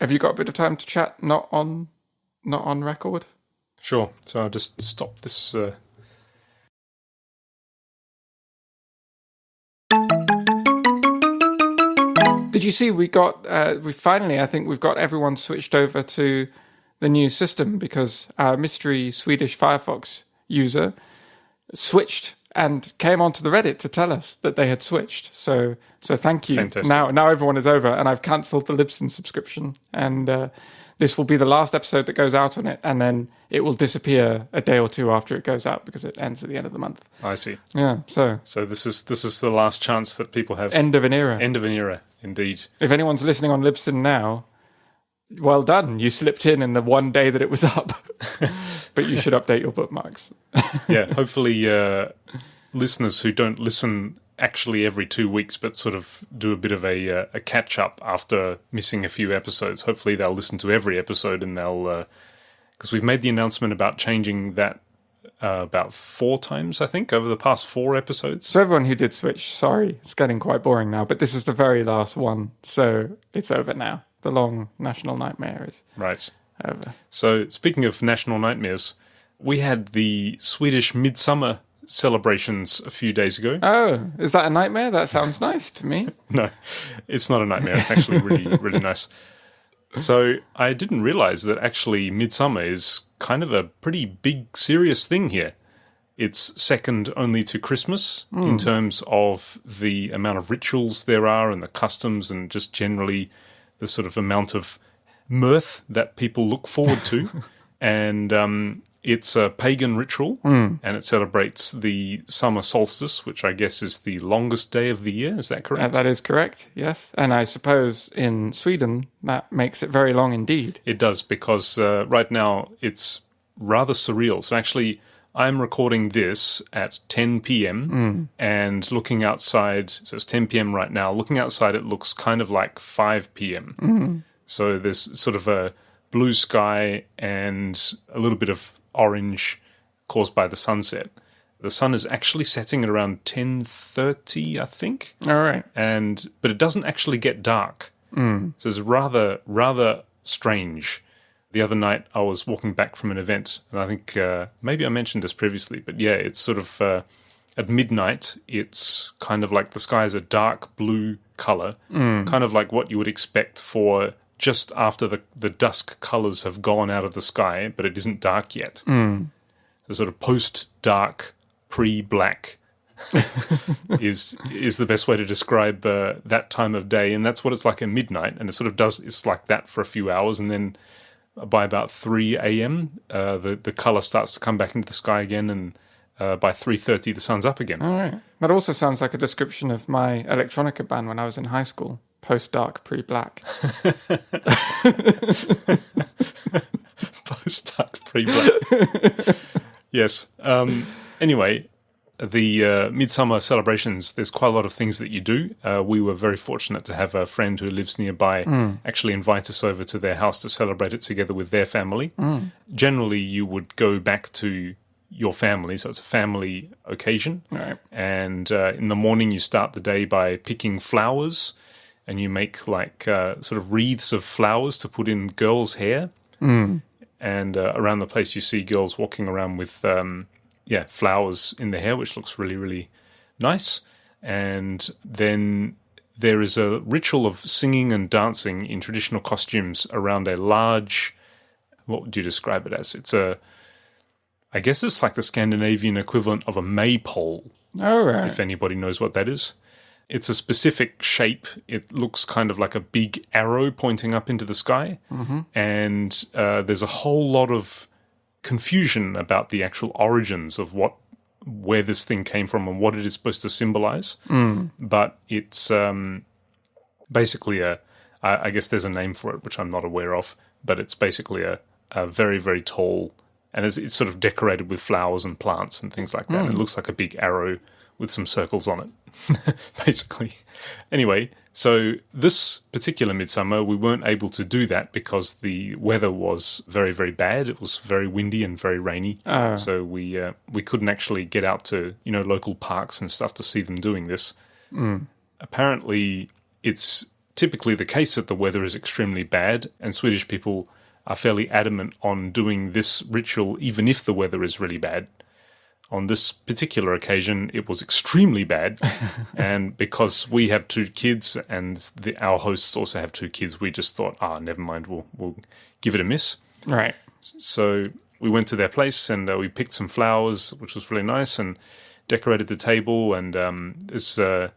have you got a bit of time to chat? Not on record. Sure. So I'll just stop this. Did you see we finally, I think we've got everyone switched over to the new system because our mystery Swedish Firefox user switched and came onto the Reddit to tell us that they had switched. So thank you. Fantastic. Now everyone is over, and I've cancelled the Libsyn subscription, and this will be the last episode that goes out on it, and then it will disappear a day or two after it goes out because it ends at the end of the month. I see. Yeah. So this is the last chance that people have. End of an era. End of an era, indeed. If anyone's listening on Libsyn now, well done. You slipped in the one day that it was up. But you should update your bookmarks. Yeah, hopefully listeners who don't listen actually every 2 weeks but sort of do a bit of a catch-up after missing a few episodes, hopefully they'll listen to every episode and they'll... Because we've made the announcement about changing that about 4 times, I think, over the past 4 episodes. So everyone who did switch, sorry, it's getting quite boring now, but this is the very last one, so it's over now. The long national nightmare is over. So, speaking of national nightmares, we had the Swedish midsummer celebrations a few days ago. Oh, is that a nightmare? That sounds nice to me. No, it's not a nightmare. It's actually really, really nice. So, I didn't realize that actually midsummer is kind of a pretty big, serious thing here. It's second only to Christmas in terms of the amount of rituals there are and the customs and just generally the sort of amount of mirth that people look forward to. And it's a pagan ritual, and it celebrates the summer solstice, which I guess is the longest day of the year. Is that correct? That is correct, yes. And I suppose in Sweden, that makes it very long indeed. It does, because right now it's rather surreal. So actually, I'm recording this at 10 p.m. And looking outside, so it's 10 p.m. right now. Looking outside, it looks kind of like 5 p.m. So there's sort of a blue sky and a little bit of orange caused by the sunset. The sun is actually setting at around 10:30, I think. All right. But it doesn't actually get dark. So it's rather strange. The other night I was walking back from an event, and I think maybe I mentioned this previously, but yeah, it's sort of at midnight, it's kind of like the sky is a dark blue color, kind of like what you would expect for just after the dusk colors have gone out of the sky, but it isn't dark yet. So sort of post-dark, pre-black is the best way to describe that time of day, and that's what it's like at midnight, and it's like that for a few hours, and then by about 3 a.m., the color starts to come back into the sky again, and by 3:30, the sun's up again. All right. That also sounds like a description of my electronica band when I was in high school. Post-dark, pre-black. Post-dark, pre-black. Yes. Anyway, the midsummer celebrations, there's quite a lot of things that you do. We were very fortunate to have a friend who lives nearby actually invite us over to their house to celebrate it together with their family. Generally, you would go back to your family, so it's a family occasion. Right. And in the morning, you start the day by picking flowers, and you make like sort of wreaths of flowers to put in girls' hair. And around the place, you see girls walking around with flowers in their hair, which looks really, really nice. And then there is a ritual of singing and dancing in traditional costumes around a large, what would you describe it as? I guess it's like the Scandinavian equivalent of a maypole. all right. If anybody knows what that is. It's a specific shape. It looks kind of like a big arrow pointing up into the sky. And there's a whole lot of confusion about the actual origins of where this thing came from and what it is supposed to symbolize. But it's basically I guess there's a name for it, which I'm not aware of, but it's basically a very, very tall, and it's sort of decorated with flowers and plants and things like that. And it looks like a big arrow with some circles on it, basically. Anyway, so this particular midsummer, we weren't able to do that because the weather was very, very bad. It was very windy and very rainy. So we couldn't actually get out to, local parks and stuff to see them doing this. Apparently, it's typically the case that the weather is extremely bad, and Swedish people are fairly adamant on doing this ritual even if the weather is really bad. On this particular occasion, it was extremely bad, and because we have 2 kids and our hosts also have 2 kids, we just thought, never mind, we'll give it a miss. Right. So we went to their place and we picked some flowers, which was really nice, and decorated the table, and there's sort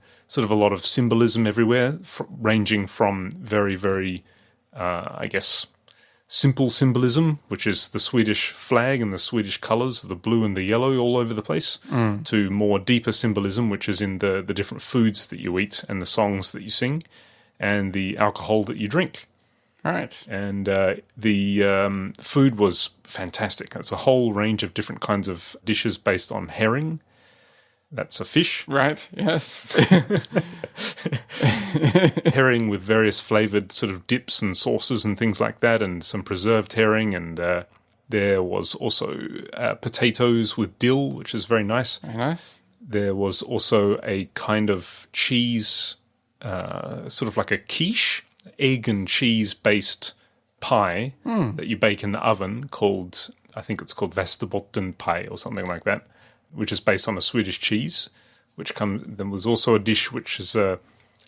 of a lot of symbolism everywhere, ranging from very, very, I guess, simple symbolism, which is the Swedish flag and the Swedish colours, the blue and the yellow all over the place, to more deeper symbolism, which is in the different foods that you eat and the songs that you sing and the alcohol that you drink. Right. And the food was fantastic. It's a whole range of different kinds of dishes based on herring. That's a fish. Right, yes. Herring with various flavoured sort of dips and sauces and things like that, and some preserved herring. And there was also potatoes with dill, which is very nice. Very nice. There was also a kind of cheese, sort of like a quiche, egg and cheese-based pie that you bake in the oven called, I think it's called Västerbotten pie or something like that, which is based on a Swedish cheese, there was also a dish which is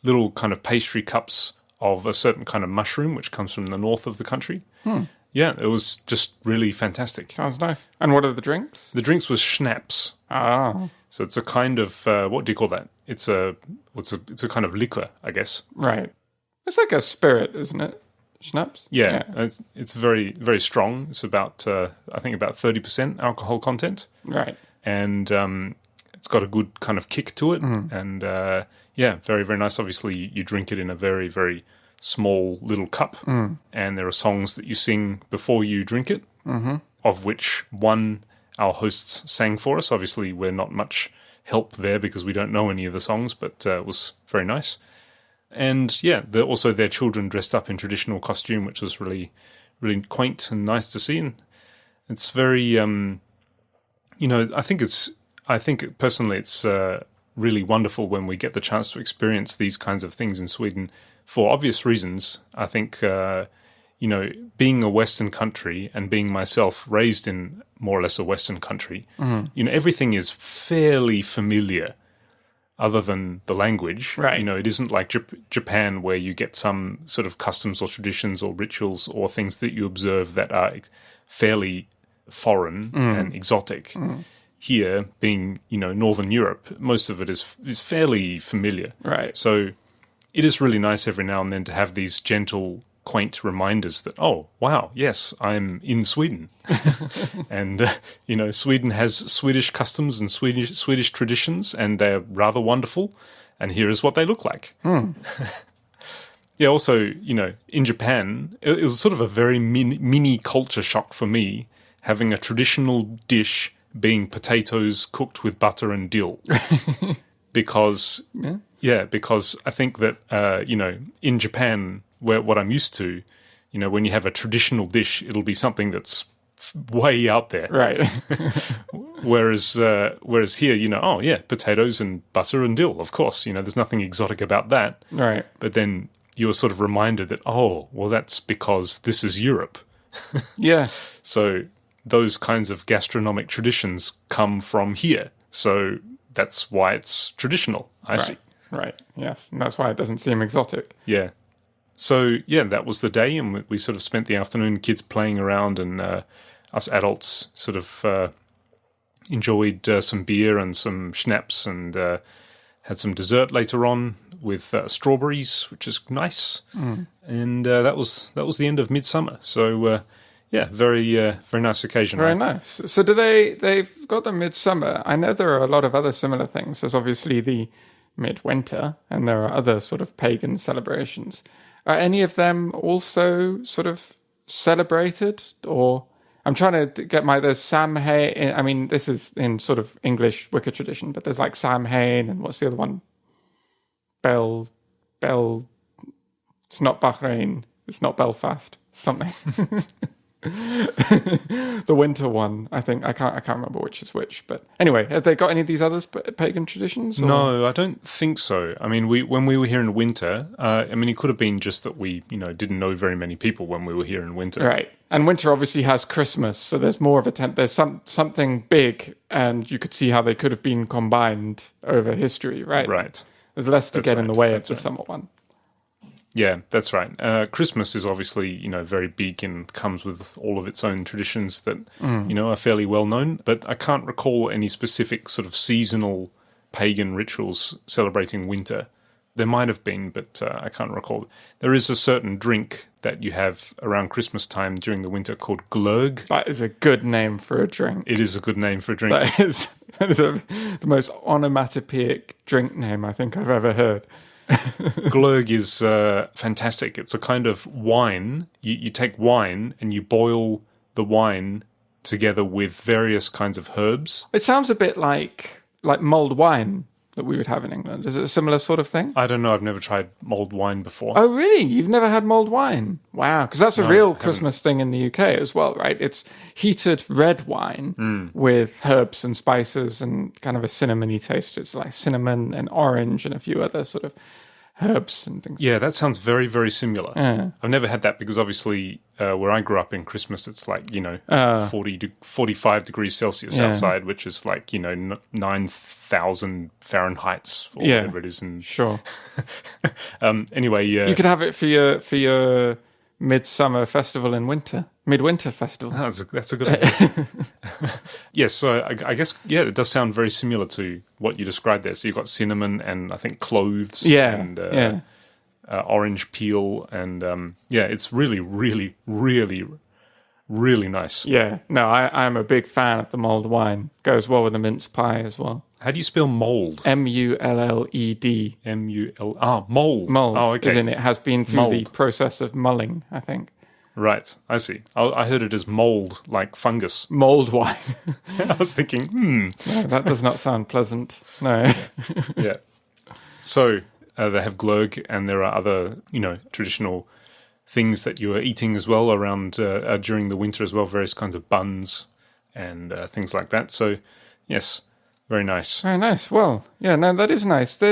little kind of pastry cups of a certain kind of mushroom, which comes from the north of the country. Yeah, it was just really fantastic. Sounds nice. And what are the drinks? The drinks was schnapps. Ah. So it's a kind of, what do you call that? It's a kind of liquor, I guess. Right. It's like a spirit, isn't it? Schnapps? Yeah. It's very, very strong. It's about, I think about 30% alcohol content. Right. And it's got a good kind of kick to it. And very, very nice. Obviously, you drink it in a very, very small little cup. And there are songs that you sing before you drink it, of which one our hosts sang for us. Obviously, we're not much help there because we don't know any of the songs, but it was very nice. And also their children dressed up in traditional costume, which was really, really quaint and nice to see. And it's very... I think personally it's really wonderful when we get the chance to experience these kinds of things in Sweden for obvious reasons. I think, being a Western country and being myself raised in more or less a Western country, everything is fairly familiar other than the language. Right. It isn't like Japan where you get some sort of customs or traditions or rituals or things that you observe that are fairly foreign and exotic. Here, being Northern Europe, most of it is fairly familiar. Right. So it is really nice every now and then to have these gentle, quaint reminders that, oh wow, yes, I'm in Sweden, and Sweden has Swedish customs and Swedish traditions, and they're rather wonderful. And here is what they look like. Yeah. Also, in Japan, it was sort of a very mini culture shock for me, having a traditional dish being potatoes cooked with butter and dill. Because I think that, in Japan, what I'm used to, when you have a traditional dish, it'll be something that's way out there. Right. Whereas here, potatoes and butter and dill, of course, there's nothing exotic about that. Right. But then you're sort of reminded that, that's because this is Europe. Yeah. So those kinds of gastronomic traditions come from here. So that's why it's traditional, I see. Right, yes. And that's why it doesn't seem exotic. Yeah. So, that was the day, and we sort of spent the afternoon, kids playing around, and us adults sort of enjoyed some beer and some schnapps, and had some dessert later on with strawberries, which is nice. And that was the end of midsummer. So, very very nice occasion. Very nice. So they've got the midsummer. I know there are a lot of other similar things. There's obviously the midwinter, and there are other sort of pagan celebrations. Are any of them also sort of celebrated? Or I'm trying to get there's Samhain. I mean, this is in sort of English Wicca tradition, but there's like Samhain, and what's the other one? Bell. It's not Bahrain. It's not Belfast. Something. The winter one, I think. I can't remember which is which. But anyway, have they got any of these other pagan traditions? Or? No, I don't think so. I mean, when we were here in winter, I mean, it could have been just that we, didn't know very many people when we were here in winter. Right. And winter obviously has Christmas, so there's more of a there's something big, and you could see how they could have been combined over history, right? Right. There's less to get in the way of the summer one. Yeah, that's right. Christmas is obviously, very big and comes with all of its own traditions that, are fairly well known. But I can't recall any specific sort of seasonal pagan rituals celebrating winter. There might have been, but I can't recall. There is a certain drink that you have around Christmas time during the winter called glögg. That is a good name for a drink. It is a good name for a drink. That is the most onomatopoeic drink name I think I've ever heard. Glögg is fantastic. It's a kind of wine. You take wine and you boil the wine together with various kinds of herbs. It sounds a bit like mulled wine that we would have in England. Is it a similar sort of thing? I don't know. I've never tried mulled wine before. Oh, really? You've never had mulled wine? Wow. Because that's a real Christmas thing in the UK as well, right? It's heated red wine with herbs and spices and kind of a cinnamony taste. It's like cinnamon and orange and a few other sort of herbs and things. Yeah, that sounds very, very similar. Yeah. I've never had that because obviously where I grew up in Christmas, it's like, 40 to 45 degrees Celsius outside, which is like, 9,000 Fahrenheits or whatever it is. And sure. Anyway, you could have it for your midsummer festival in winter. Midwinter festival. That's a good idea. Yes, so I guess, it does sound very similar to what you described there. So you've got cinnamon and I think cloves and orange peel. And it's really, really, really, really nice. Yeah, no, I'm a big fan of the mulled wine. Goes well with the mince pie as well. How do you spell mold? Mulled. Mold. Mold. Oh, okay. As in it has been through the process of mulling, I think. Right, I see. I heard it as mold, like fungus. Mulled wine. I was thinking, No, that does not sound pleasant. No. Yeah. So they have glögg, and there are other, traditional things that you are eating as well around during the winter as well, various kinds of buns and things like that. So, yes, very nice. Very nice. Well, yeah, no, that is nice.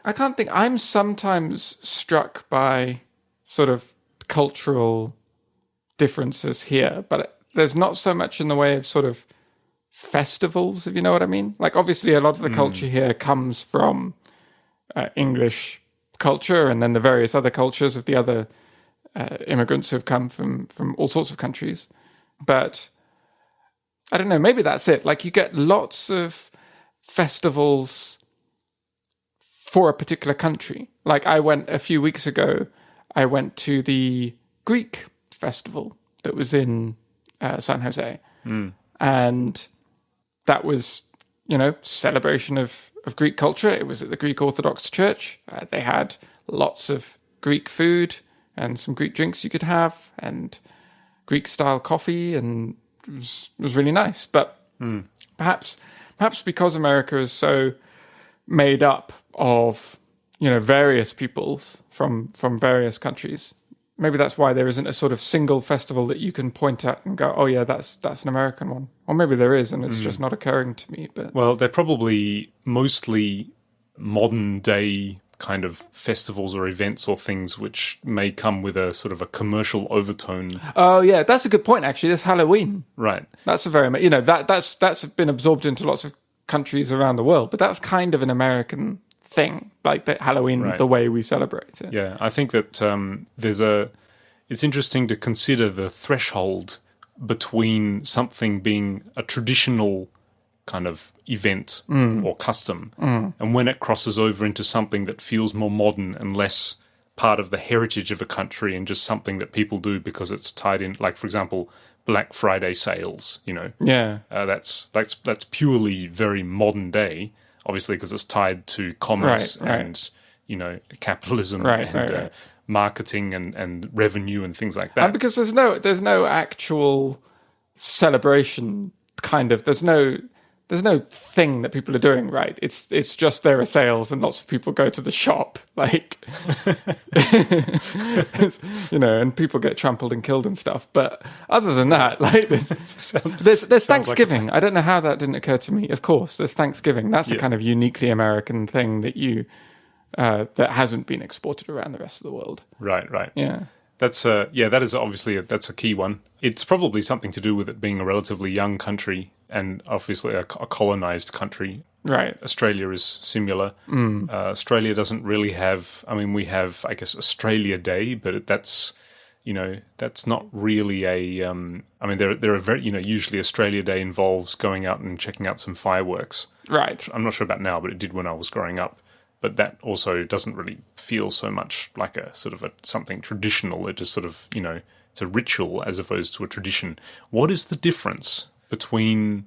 I'm sometimes struck by sort of cultural differences here, but there's not so much in the way of sort of festivals, if you know what I mean. Like, obviously, a lot of the culture here comes from English culture, and then the various other cultures of the other immigrants who've come from all sorts of countries. But I don't know, maybe that's it. Like, you get lots of festivals for a particular country. Like, a few weeks ago, I went to the Greek festival that was in San Jose. And that was, celebration of Greek culture. It was at the Greek Orthodox Church. They had lots of Greek food and some Greek drinks you could have and Greek-style coffee, and it was really nice. But perhaps because America is so made up of various peoples from various countries. Maybe that's why there isn't a sort of single festival that you can point at and go, oh yeah, that's an American one. Or maybe there is, and it's just not occurring to me. But well, they're probably mostly modern day kind of festivals or events or things which may come with a sort of a commercial overtone. Oh yeah, that's a good point. Actually, that's Halloween. Right. That's a very that's been absorbed into lots of countries around the world, but that's kind of an American thing, like the Halloween, the way we celebrate it. Yeah, I think that it's interesting to consider the threshold between something being a traditional kind of event or custom, and when it crosses over into something that feels more modern and less part of the heritage of a country and just something that people do because it's tied in, like, for example, Black Friday sales, that's purely very modern day, obviously, because it's tied to commerce and capitalism and marketing and revenue and things like that. And because there's no actual celebration, kind of. There's no there's no thing that people are doing, right? It's just there are sales and lots of people go to the shop, like, and people get trampled and killed and stuff. But other than that, like, there's Thanksgiving. Like I don't know how that didn't occur to me. Of course, there's Thanksgiving. That's a kind of uniquely American thing that that hasn't been exported around the rest of the world. Right. Yeah. That is obviously that's a key one. It's probably something to do with it being a relatively young country and obviously a colonized country. Right. Australia is similar. Australia doesn't really have. I mean, we have, I guess, Australia Day, but that's not really a. I mean, there are very usually Australia Day involves going out and checking out some fireworks. Right. I'm not sure about now, but it did when I was growing up. But that also doesn't really feel so much like a sort of something traditional. It just sort of, it's a ritual as opposed to a tradition. What is the difference between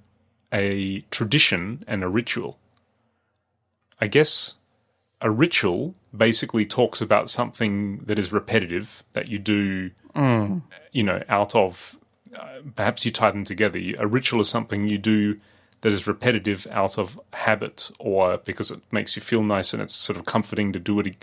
a tradition and a ritual? I guess a ritual basically talks about something that is repetitive that you do, out of, perhaps you tie them together. A ritual is something you do that is repetitive out of habit or because it makes you feel nice and it's sort of comforting to do it,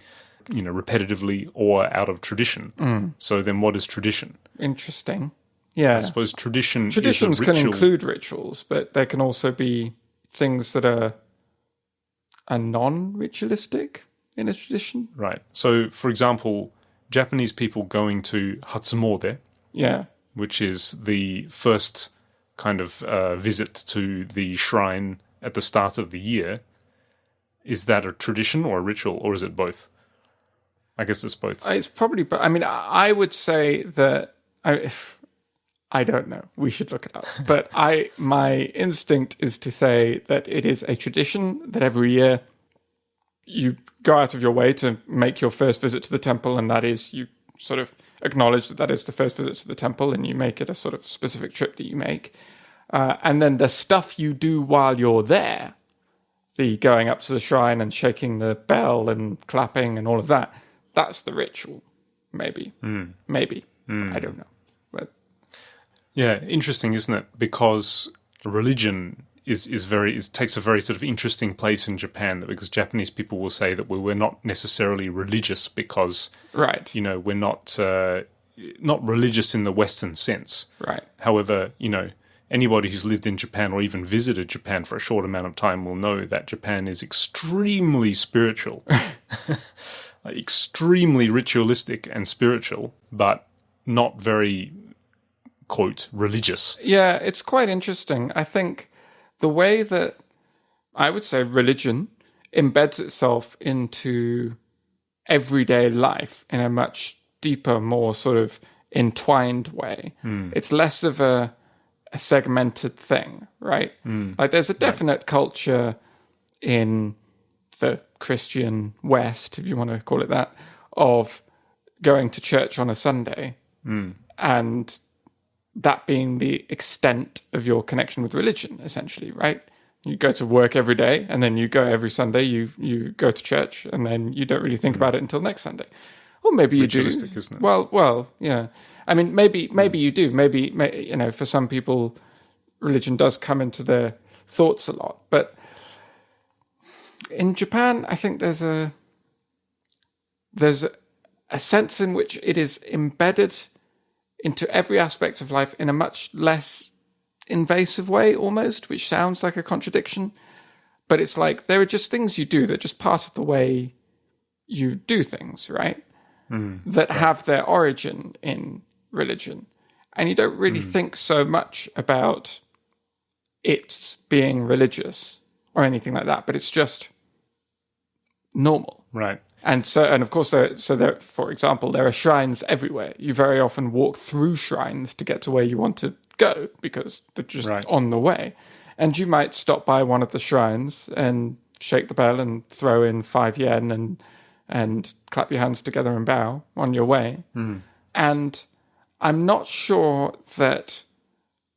repetitively or out of tradition. So then what is tradition? Interesting. Yeah. I suppose traditions can include rituals, but there can also be things that are non-ritualistic in a tradition. Right. So, for example, Japanese people going to Hatsumode, which is the first kind of visit to the shrine at the start of the year. Is that a tradition or a ritual, or is it both? I guess it's both. It's probably, but I mean, I would say that I don't know. We should look it up. But my instinct is to say that it is a tradition that every year you go out of your way to make your first visit to the temple, and that is you sort of acknowledge that is the first visit to the temple, and you make it a sort of specific trip that you make. And then the stuff you do while you're there, the going up to the shrine and shaking the bell and clapping and all of that, that's the ritual. Maybe. Maybe. I don't know. But yeah, interesting, isn't it? Because religion takes a very sort of interesting place in Japan, because Japanese people will say that we're not necessarily religious because we're not religious in the Western sense. Right. However, anybody who's lived in Japan or even visited Japan for a short amount of time will know that Japan is extremely spiritual, extremely ritualistic and spiritual, but not very, quote, religious. Yeah, it's quite interesting. I think the way that I would say religion embeds itself into everyday life in a much deeper, more sort of entwined way. It's less of a segmented thing, right? Like there's a definite culture in the Christian West, if you want to call it that, of going to church on a Sunday and that being the extent of your connection with religion, essentially, right? You go to work every day, and then you go every Sunday, you go to church, and then you don't really think about it until next Sunday. Or maybe you do. Ritualistic, isn't it? Well, yeah. I mean, maybe you do. Maybe, for some people, religion does come into their thoughts a lot. But in Japan, I think there's a sense in which it is embedded into every aspect of life in a much less invasive way, almost, which sounds like a contradiction. But it's like there are just things you do that are just part of the way you do things, right? That have their origin in religion. And you don't really think so much about it being religious or anything like that, but it's just normal. Right. And of course, for example, there are shrines everywhere. You very often walk through shrines to get to where you want to go because they're just on the way. And you might stop by one of the shrines and shake the bell and throw in 5 yen and clap your hands together and bow on your way. And I'm not sure that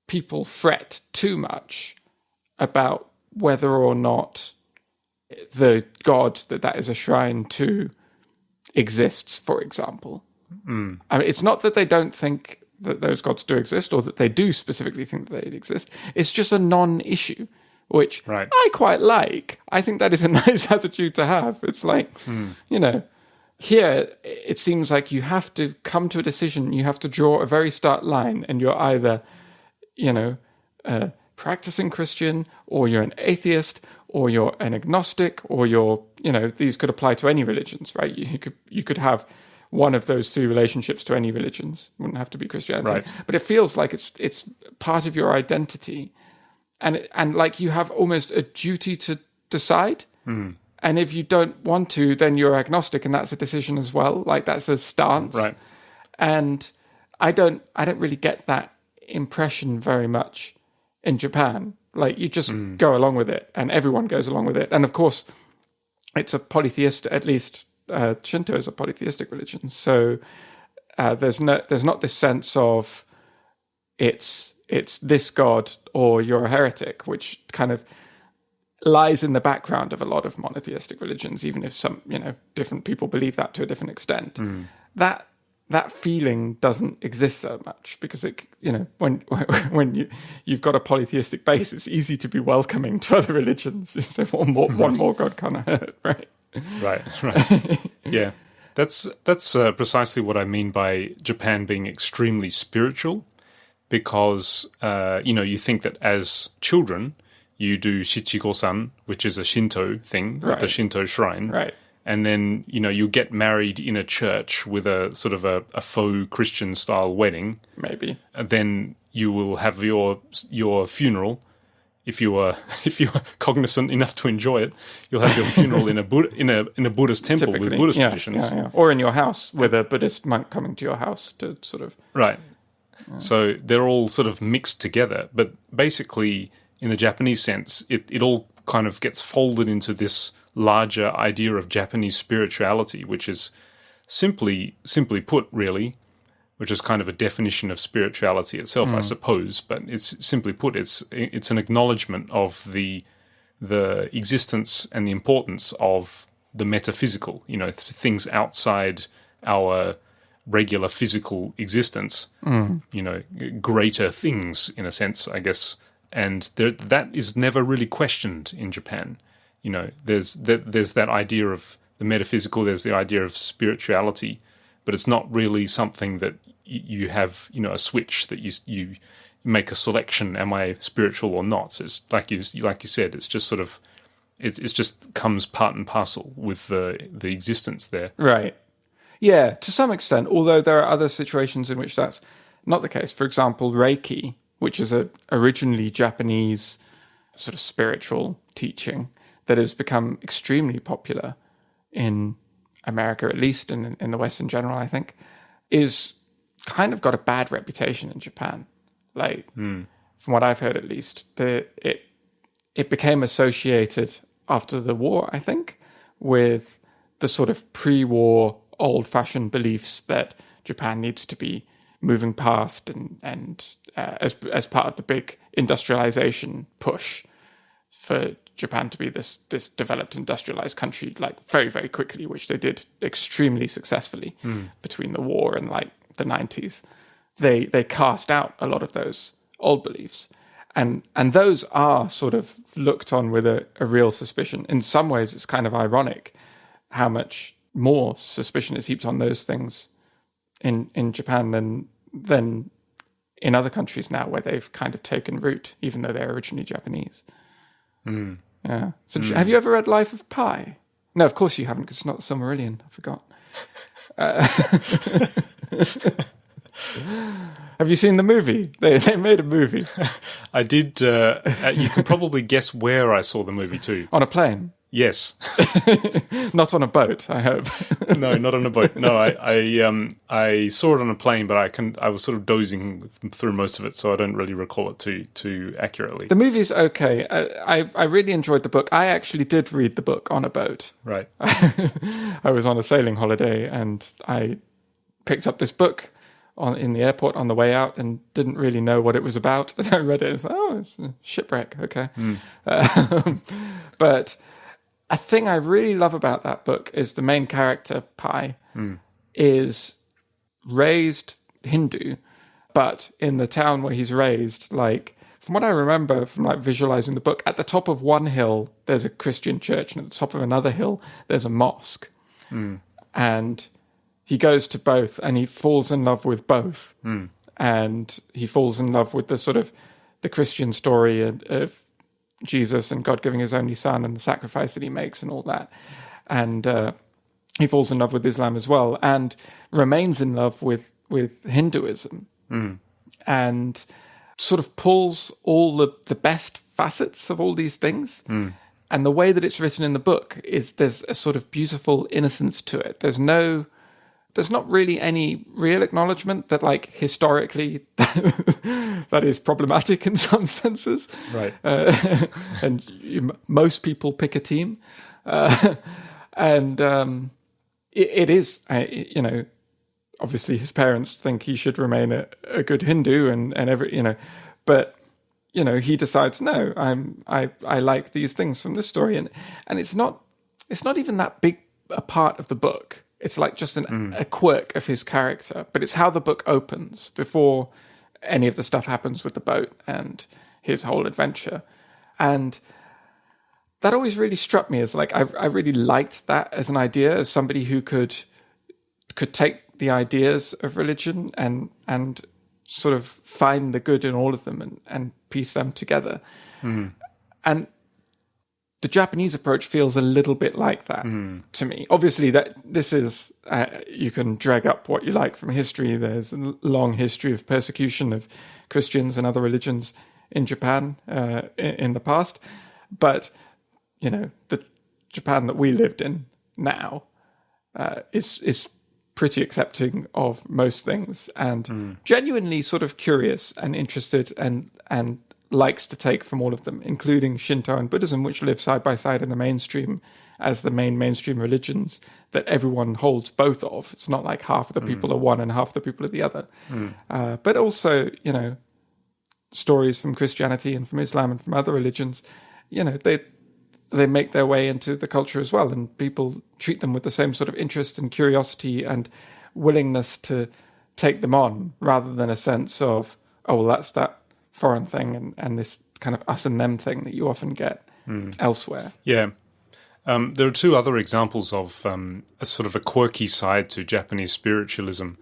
people fret too much about whether or not the god that is a shrine to exists, for example. I mean, it's not that they don't think that those gods do exist or that they do specifically think that they exist. It's just a non-issue which Right. I quite like. I think that is a nice attitude to have. It's like, you know, here it seems like you have to come to a decision. You have to draw a very stark line, and you're either, you know, practicing Christian, or you're an atheist, or you're an agnostic, or you're, you know, these could apply to any religions, right? You could have one of those three relationships to any religions. It wouldn't have to be Christianity. Right. But it feels like it's part of your identity. And like you have almost a duty to decide. And if you don't want to, then you're agnostic, and that's a decision as well. Like that's a stance. Right. And I don't really get that impression very much in Japan. Like you just go along with it, and everyone goes along with it. And of course, it's a polytheist, at least Shinto is a polytheistic religion. So there's not this sense of it's this god or you're a heretic, which kind of lies in the background of a lot of monotheistic religions, even if some, you know, different people believe that to a different extent. That feeling doesn't exist so much because it, you know, when you've got a polytheistic base, it's easy to be welcoming to other religions. So one more god kind of hurt, right? Right. Yeah, that's precisely what I mean by Japan being extremely spiritual, because you know, you think that as children you do shichigo-san, which is a Shinto thing, Right. the Shinto shrine, Right. and then, you know, you get married in a church with a sort of a faux Christian style wedding. Maybe. And then you will have your funeral. If you are cognizant enough to enjoy it, you'll have your funeral in a Buddhist temple with Buddhist traditions. Yeah. Or in your house with a Buddhist monk coming to your house to sort of... Right. So they're all sort of mixed together. But basically, in the Japanese sense, it all kind of gets folded into this larger idea of Japanese spirituality, which is simply put, really, which is kind of a definition of spirituality itself, I suppose. But it's simply put, it's an acknowledgement of the existence and the importance of the metaphysical. You know, it's things outside our regular physical existence. You know, greater things in a sense, I guess. And that is never really questioned in Japan. You know, there's that idea of the metaphysical, there's the idea of spirituality, but it's not really something that you have, you know, a switch that you make a selection. Am I spiritual or not? It's like you said. It's just sort of it's just comes part and parcel with the existence there. Right. Yeah, to some extent. Although there are other situations in which that's not the case. For example, Reiki, which is a originally Japanese sort of spiritual teaching that has become extremely popular in America, at least, and in the West in general, I think, is kind of got a bad reputation in Japan. Like, from what I've heard, at least, it became associated after the war, I think, with the sort of pre-war old-fashioned beliefs that Japan needs to be moving past, and as part of the big industrialization push for Japan to be this developed industrialized country, like very, very quickly, which they did extremely successfully between the war and like the 90s. They cast out a lot of those old beliefs, and those are sort of looked on with a real suspicion. In some ways, it's kind of ironic how much more suspicion is heaped on those things in Japan than in other countries now, where they've kind of taken root, even though they're originally Japanese. Yeah. So have you ever read Life of Pi? No, of course you haven't, because it's not the Silmarillion. I forgot. Have you seen the movie? They made a movie. I did. You can probably guess where I saw the movie too. On a plane? Yes. Not on a boat, I hope. No, not on a boat. No, I saw it on a plane, but I was sort of dozing through most of it, so I don't really recall it too accurately. The movie's okay. I really enjoyed the book. I actually did read the book on a boat. Right. I was on a sailing holiday, and I picked up this book in the airport on the way out and didn't really know what it was about. And I read it and was like, oh, it's a shipwreck. Okay. But a thing I really love about that book is the main character, Pi, is raised Hindu, but in the town where he's raised, like, from what I remember from like visualizing the book, at the top of one hill there's a Christian church, and at the top of another hill there's a mosque. And he goes to both, and he falls in love with both. And he falls in love with the sort of the Christian story of Jesus and God giving his only son and the sacrifice that he makes and all that. And he falls in love with Islam as well, and remains in love with Hinduism. And sort of pulls all the best facets of all these things. And the way that it's written in the book is there's a sort of beautiful innocence to it. There's not really any real acknowledgement that, like, historically that is problematic in some senses. Right. Most people pick a team. It is, obviously his parents think he should remain a good Hindu but he decides, no, I like these things from this story, and it's not even that big a part of the book. It's like just a quirk of his character, but it's how the book opens before any of the stuff happens with the boat and his whole adventure. And that always really struck me as like, I really liked that as an idea, as somebody who could take the ideas of religion and sort of find the good in all of them and piece them together. And the Japanese approach feels a little bit like that to me. Obviously, that this is you can drag up what you like from history. There's a long history of persecution of Christians and other religions in Japan in the past, but the Japan that we lived in now is pretty accepting of most things, and genuinely sort of curious and interested and likes to take from all of them, including Shinto and Buddhism, which live side by side in the mainstream as the mainstream religions that everyone holds both of. It's not like half of the people are one and half the people are the other. But also, stories from Christianity and from Islam and from other religions, they make their way into the culture as well, and people treat them with the same sort of interest and curiosity and willingness to take them on, rather than a sense of, oh, well, that's that foreign thing and this kind of us and them thing that you often get elsewhere. Yeah. There are two other examples of a sort of a quirky side to Japanese spiritualism,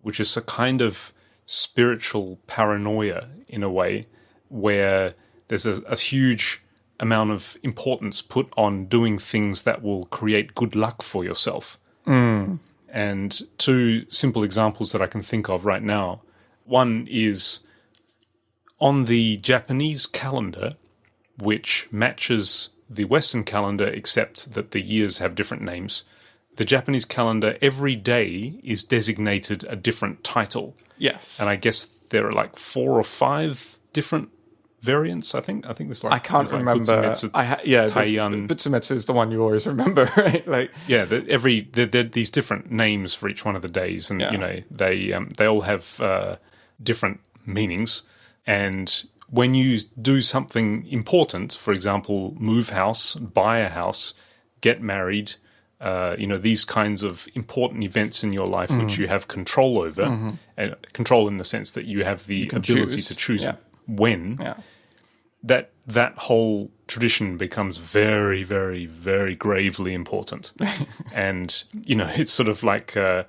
which is a kind of spiritual paranoia in a way, where there's a huge amount of importance put on doing things that will create good luck for yourself. And two simple examples that I can think of right now. One is on the Japanese calendar, which matches the Western calendar, except that the years have different names. The Japanese calendar, every day is designated a different title. Yes. And I guess there are like 4 or 5 different variants, I think there's like, I can't remember. Butsumetsu, Taiyan. Butsumetsu is the one you always remember, right? Like, yeah, there these different names for each one of the days, and they all have different meanings. And when you do something important, for example, move house, buy a house, get married, these kinds of important events in your life which you have control over, and control in the sense that you have the ability to choose when. Yeah. That whole tradition becomes very, very, very gravely important. And, it's sort of like, I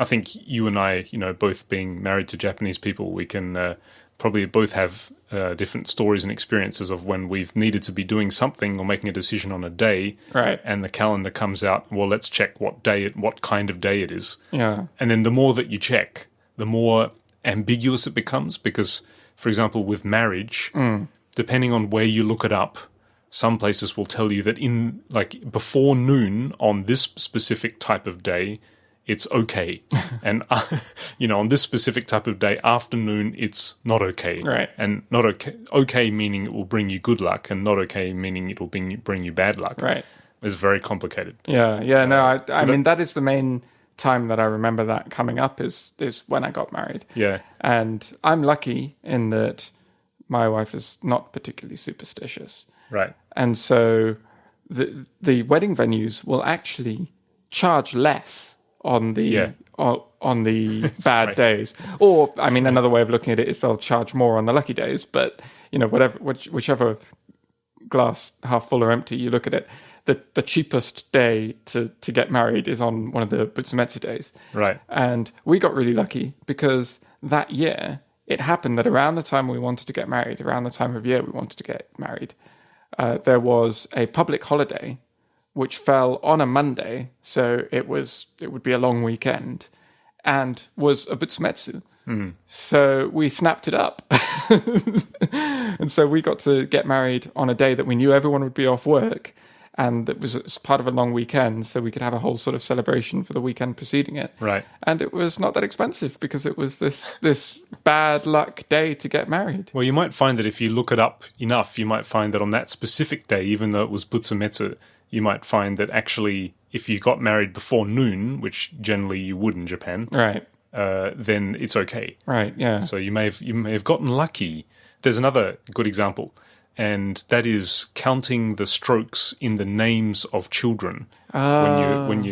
think you and I, both being married to Japanese people, we can probably both have different stories and experiences of when we've needed to be doing something or making a decision on a day. Right. And the calendar comes out, well, let's check what kind of day it is. Yeah. And then the more that you check, the more ambiguous it becomes, because, for example, with marriage, depending on where you look it up, some places will tell you that in before noon on this specific type of day, it's okay. And, on this specific type of day, afternoon, it's not okay. Right. And not okay. Okay meaning it will bring you good luck, and not okay meaning it will bring you bad luck. Right. It's very complicated. Yeah. I mean, that is the main time that I remember that coming up is when I got married. Yeah. And I'm lucky in that my wife is not particularly superstitious. Right. And so the wedding venues will actually charge less on the on the bad days. Or, I mean, another way of looking at it is they'll charge more on the lucky days. But, whichever glass half full or empty you look at it, the cheapest day to get married is on one of the Butsumetsu days. Right. And we got really lucky because that year it happened that around the time we wanted to get married, around the time of year we wanted to get married, there was a public holiday which fell on a Monday, so it would be a long weekend, and was a Butsumetsu. So we snapped it up. And so we got to get married on a day that we knew everyone would be off work, and it was as part of a long weekend, so we could have a whole sort of celebration for the weekend preceding it. Right. And it was not that expensive because it was this bad luck day to get married. Well, you might find that if you look it up enough, you might find that on that specific day, even though it was Butsumetsu, you might find that actually if you got married before noon, which generally you would in Japan, Right. then it's okay. Right, yeah. So you may have gotten lucky. There's another good example, and that is counting the strokes in the names of children. When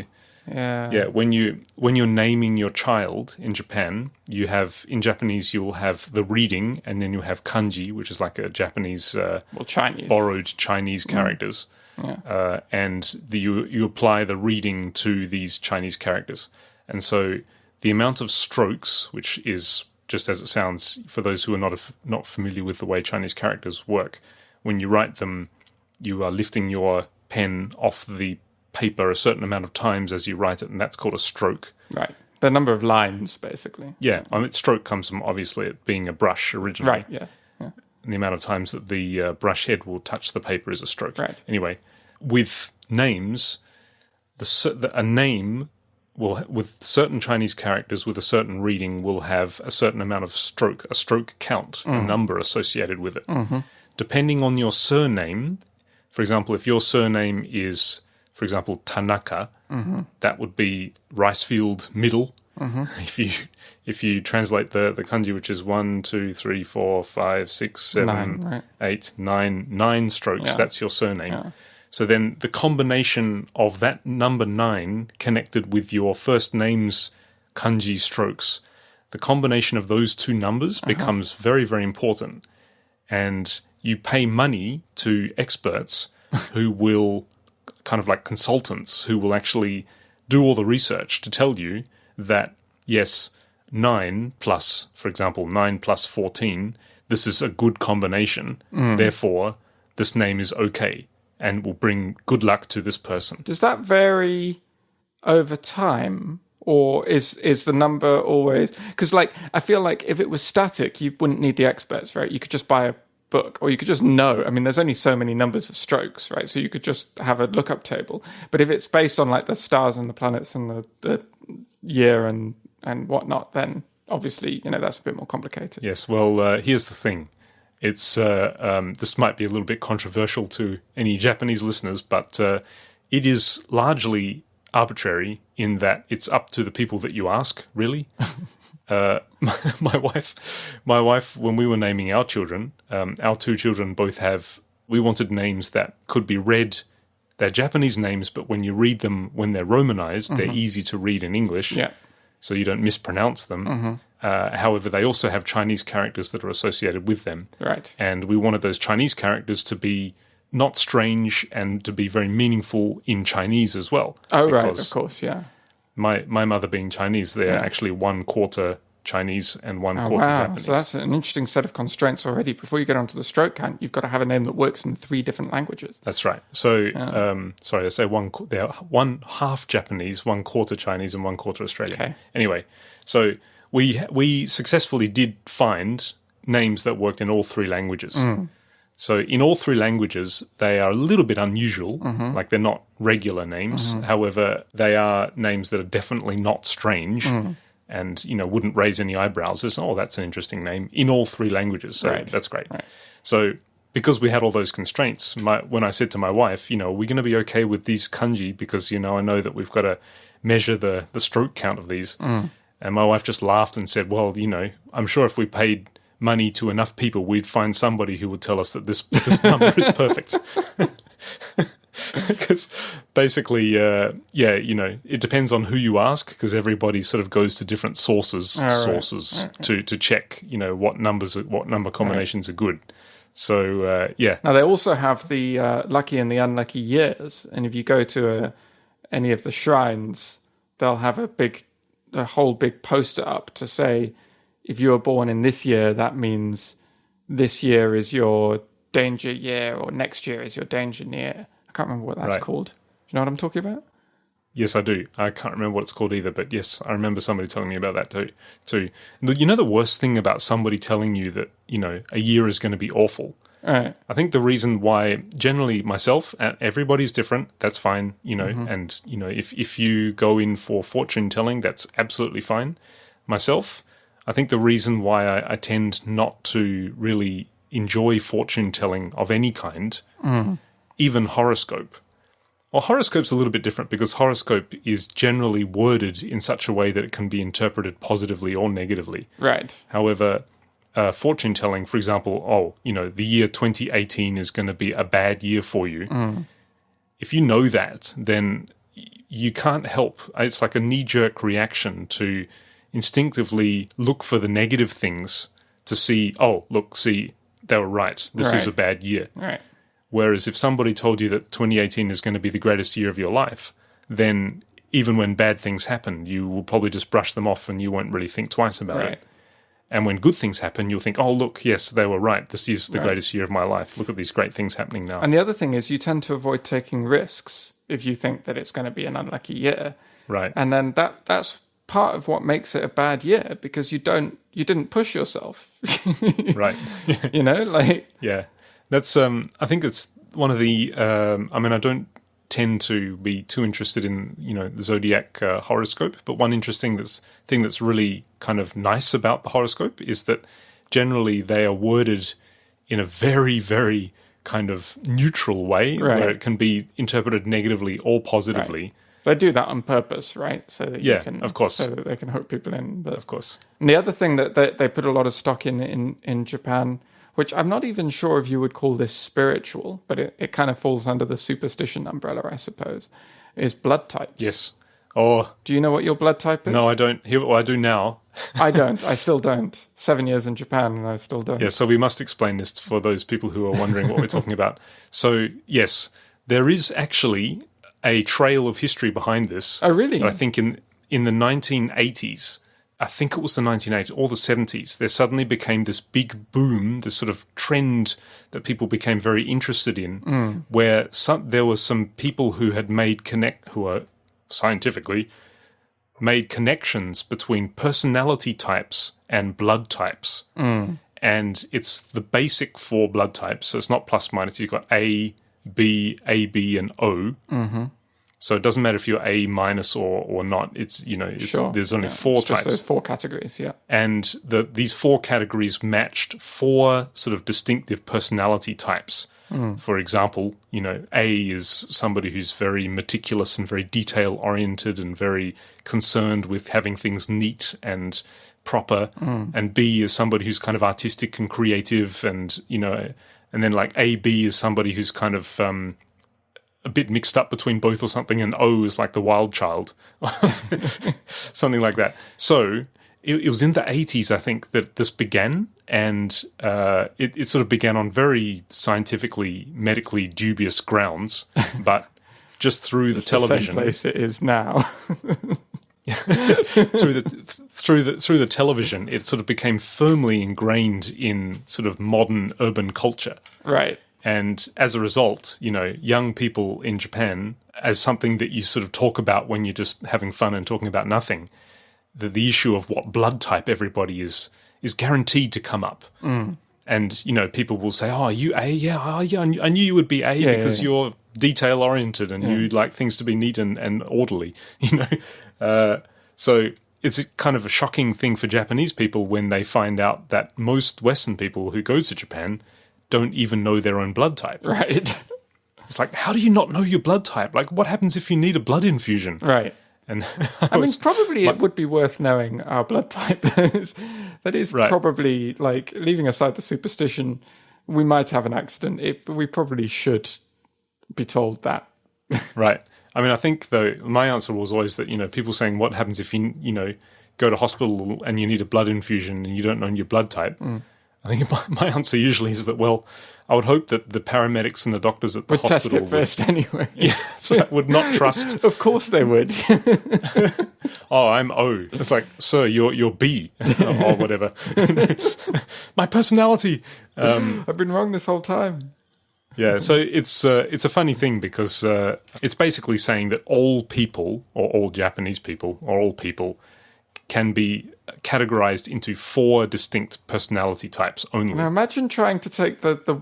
you're naming your child in Japan, you have in Japanese you'll have the reading, and then you have kanji, which is like a Japanese Chinese borrowed Chinese characters. Yeah. And you apply the reading to these Chinese characters. And so the amount of strokes, which is just as it sounds, for those who are not familiar with the way Chinese characters work, when you write them, you are lifting your pen off the paper a certain amount of times as you write it, and that's called a stroke. Right. The number of lines, basically. Yeah. I mean, stroke comes from, obviously, it being a brush originally. Right, yeah. And the amount of times that the brush head will touch the paper is a stroke. Right. Anyway, with names, a name will, with certain Chinese characters with a certain reading, will have a certain amount of stroke, a stroke count, a number associated with it. Mm-hmm. Depending on your surname, for example, if your surname is, for example, Tanaka, that would be Ricefield Middle. Mm-hmm. If you translate the kanji, which is 1, 2, 3, 4, 5, 6, 7, 8, 9 strokes, that's your surname. Yeah. So then the combination of that number 9 connected with your first name's kanji strokes, the combination of those two numbers becomes very, very important. And you pay money to experts who will, kind of like consultants, who will actually do all the research to tell you that, yes, 9 plus, for example, 9 plus 14, this is a good combination. Therefore, this name is okay and will bring good luck to this person. Does that vary over time? Or is the number always... Because, I feel like if it was static, you wouldn't need the experts, right? You could just buy a book, or you could just know. I mean, there's only so many numbers of strokes, right? So you could just have a lookup table. But if it's based on, the stars and the planets and the year and whatnot, then obviously, that's a bit more complicated. Yes, well, here's the thing. It's this might be a little bit controversial to any Japanese listeners, but it is largely arbitrary in that it's up to the people that you ask, really. My wife, when we were naming our children, our two children both we wanted names that could be read. They're Japanese names, but when you read them, when they're Romanized, they're easy to read in English. Yeah. So you don't mispronounce them. However, they also have Chinese characters that are associated with them. Right. And we wanted those Chinese characters to be not strange and to be very meaningful in Chinese as well. Oh, right, of course, yeah. My mother being Chinese, they're actually 1/4 Chinese and 1/4 Japanese. So that's an interesting set of constraints already. Before you get onto the stroke count, you've got to have a name that works in 3 different languages. That's right. So, sorry, I say they're 1/2 Japanese, 1/4 Chinese, and 1/4 Australian. Okay. Anyway, so we successfully did find names that worked in all 3 languages. So in all 3 languages, they are a little bit unusual, like they're not regular names. However, they are names that are definitely not strange and, wouldn't raise any eyebrows. It's, that's an interesting name in all 3 languages. So that's great. Right. So because we had all those constraints, when I said to my wife, are we going to be okay with these kanji? Because, I know that we've got to measure the stroke count of these. And my wife just laughed and said, well, I'm sure if we paid money to enough people, we'd find somebody who would tell us that this number is perfect. Because basically, it depends on who you ask, because everybody sort of goes to different sources to check, what number combinations are good. So, yeah. Now, they also have the lucky and the unlucky years. And if you go to any of the shrines, they'll have a whole big poster up to say, if you were born in this year, that means this year is your danger year, or next year is your danger year. I can't remember what that's called. Do you know what I'm talking about? Yes, I do. I can't remember what it's called either, but yes, I remember somebody telling me about that too. You know, the worst thing about somebody telling you that, you know, a year is going to be awful. Right. I think the reason why, generally myself, everybody's different, that's fine, you know, and, you know, if you go in for fortune telling, that's absolutely fine. Myself, I think the reason why I tend not to really enjoy fortune telling of any kind, even horoscope. Well, horoscope's a little bit different because horoscope is generally worded in such a way that it can be interpreted positively or negatively. Right. However, fortune telling, for example, you know, the year 2018 is going to be a bad year for you. If you know that, then you can't help. It's like a knee-jerk reaction to instinctively look for the negative things to see, see, they were right. This is a bad year. Right. Whereas if somebody told you that 2018 is going to be the greatest year of your life, then even when bad things happen, you will probably just brush them off and you won't really think twice about it. And when good things happen, you'll think, oh, look, yes, they were right. This is the greatest year of my life. Look at these great things happening now. And the other thing is you tend to avoid taking risks if you think that it's going to be an unlucky year. Right. And then that's part of what makes it a bad year, because you didn't push yourself. Right. You know, like... Yeah. That's, I think it's one of the, I mean, I don't tend to be too interested in, you know, the zodiac horoscope, but one interesting thing that's really kind of nice about the horoscope is that generally they are worded in a very, very kind of neutral way, where it can be interpreted negatively or positively. Right. They do that on purpose, right? So that you can, of course. so that they can hook people in. But, of course. And the other thing that they put a lot of stock in Japan, which I'm not even sure if you would call this spiritual, but it kind of falls under the superstition umbrella, I suppose, is blood types. Yes. Oh. Do you know what your blood type is? No, I don't. Well, I do now. I don't. I still don't. 7 years in Japan, and I still don't. Yeah, so we must explain this for those people who are wondering what we're talking about. So, yes, there is actually a trail of history behind this. Oh, really? I think in the 1980s, I think it was the 1980s or the 70s, there suddenly became this big boom, this sort of trend that people became very interested in, where there were some people who had who are scientifically made connections between personality types and blood types. And it's the basic 4 blood types, so it's not plus minus. You've got A, B, AB, and O. So it doesn't matter if you're A minus or not. It's, you know, there's only 4 types. Just those 4 categories, yeah. And these 4 categories matched 4 sort of distinctive personality types. For example, you know, A is somebody who's very meticulous and very detail-oriented and very concerned with having things neat and proper. And B is somebody who's kind of artistic and creative, and, you know, and then like AB is somebody who's kind of a bit mixed up between both or something, and O is like the wild child. Something like that. So it was in the 80s, I think, that this began, and it sort of began on very scientifically, medically dubious grounds, but just through the television. The same place it is now. through the television, it sort of became firmly ingrained in sort of modern urban culture. Right. And as a result, you know, young people in Japan, as something that you sort of talk about when you're just having fun and talking about nothing, the issue of what blood type everybody is guaranteed to come up. And, you know, people will say, oh, are you A? Yeah, I knew you would be A because you're detail-oriented and you like things to be neat and orderly, you know. So it's kind of a shocking thing for Japanese people when they find out that most Western people who go to Japan don't even know their own blood type. Right. It's like, how do you not know your blood type? Like, what happens if you need a blood infusion? Right. And I mean, probably it would be worth knowing our blood type. That is probably, like, leaving aside the superstition, we might have an accident. We probably should be told that. Right. I mean, I think, though, my answer was always that, you know, people saying, what happens if you know, go to hospital and you need a blood infusion and you don't know your blood type? I think my answer usually is that, well, I would hope that the paramedics and the doctors at the Would test hospital it first anyway. Yeah, that's right, would not trust. Of course they would. Oh, I'm O. It's like, sir, you're B or whatever. My personality. I've been wrong this whole time. Yeah, so it's a funny thing because it's basically saying that all people, or all Japanese people, or all people, can be categorized into 4 distinct personality types only. Now imagine trying to take the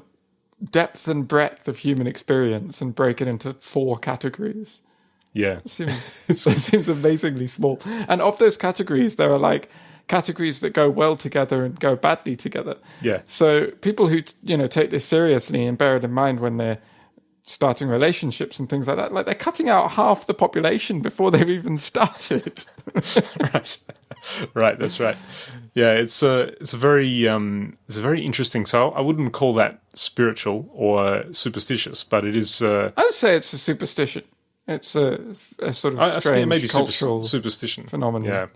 depth and breadth of human experience and break it into 4 categories. Yeah. It seems amazingly small. And of those categories, there are like categories that go well together and go badly together. Yeah. So people who, take this seriously and bear it in mind when they're starting relationships and things like that, like they're cutting out half the population before they've even started. Right, that's right. Yeah, it's a very interesting. So I wouldn't call that spiritual or superstitious, but it is. I would say it's a superstition. It's a sort of strange maybe cultural superstition phenomenon. Yeah.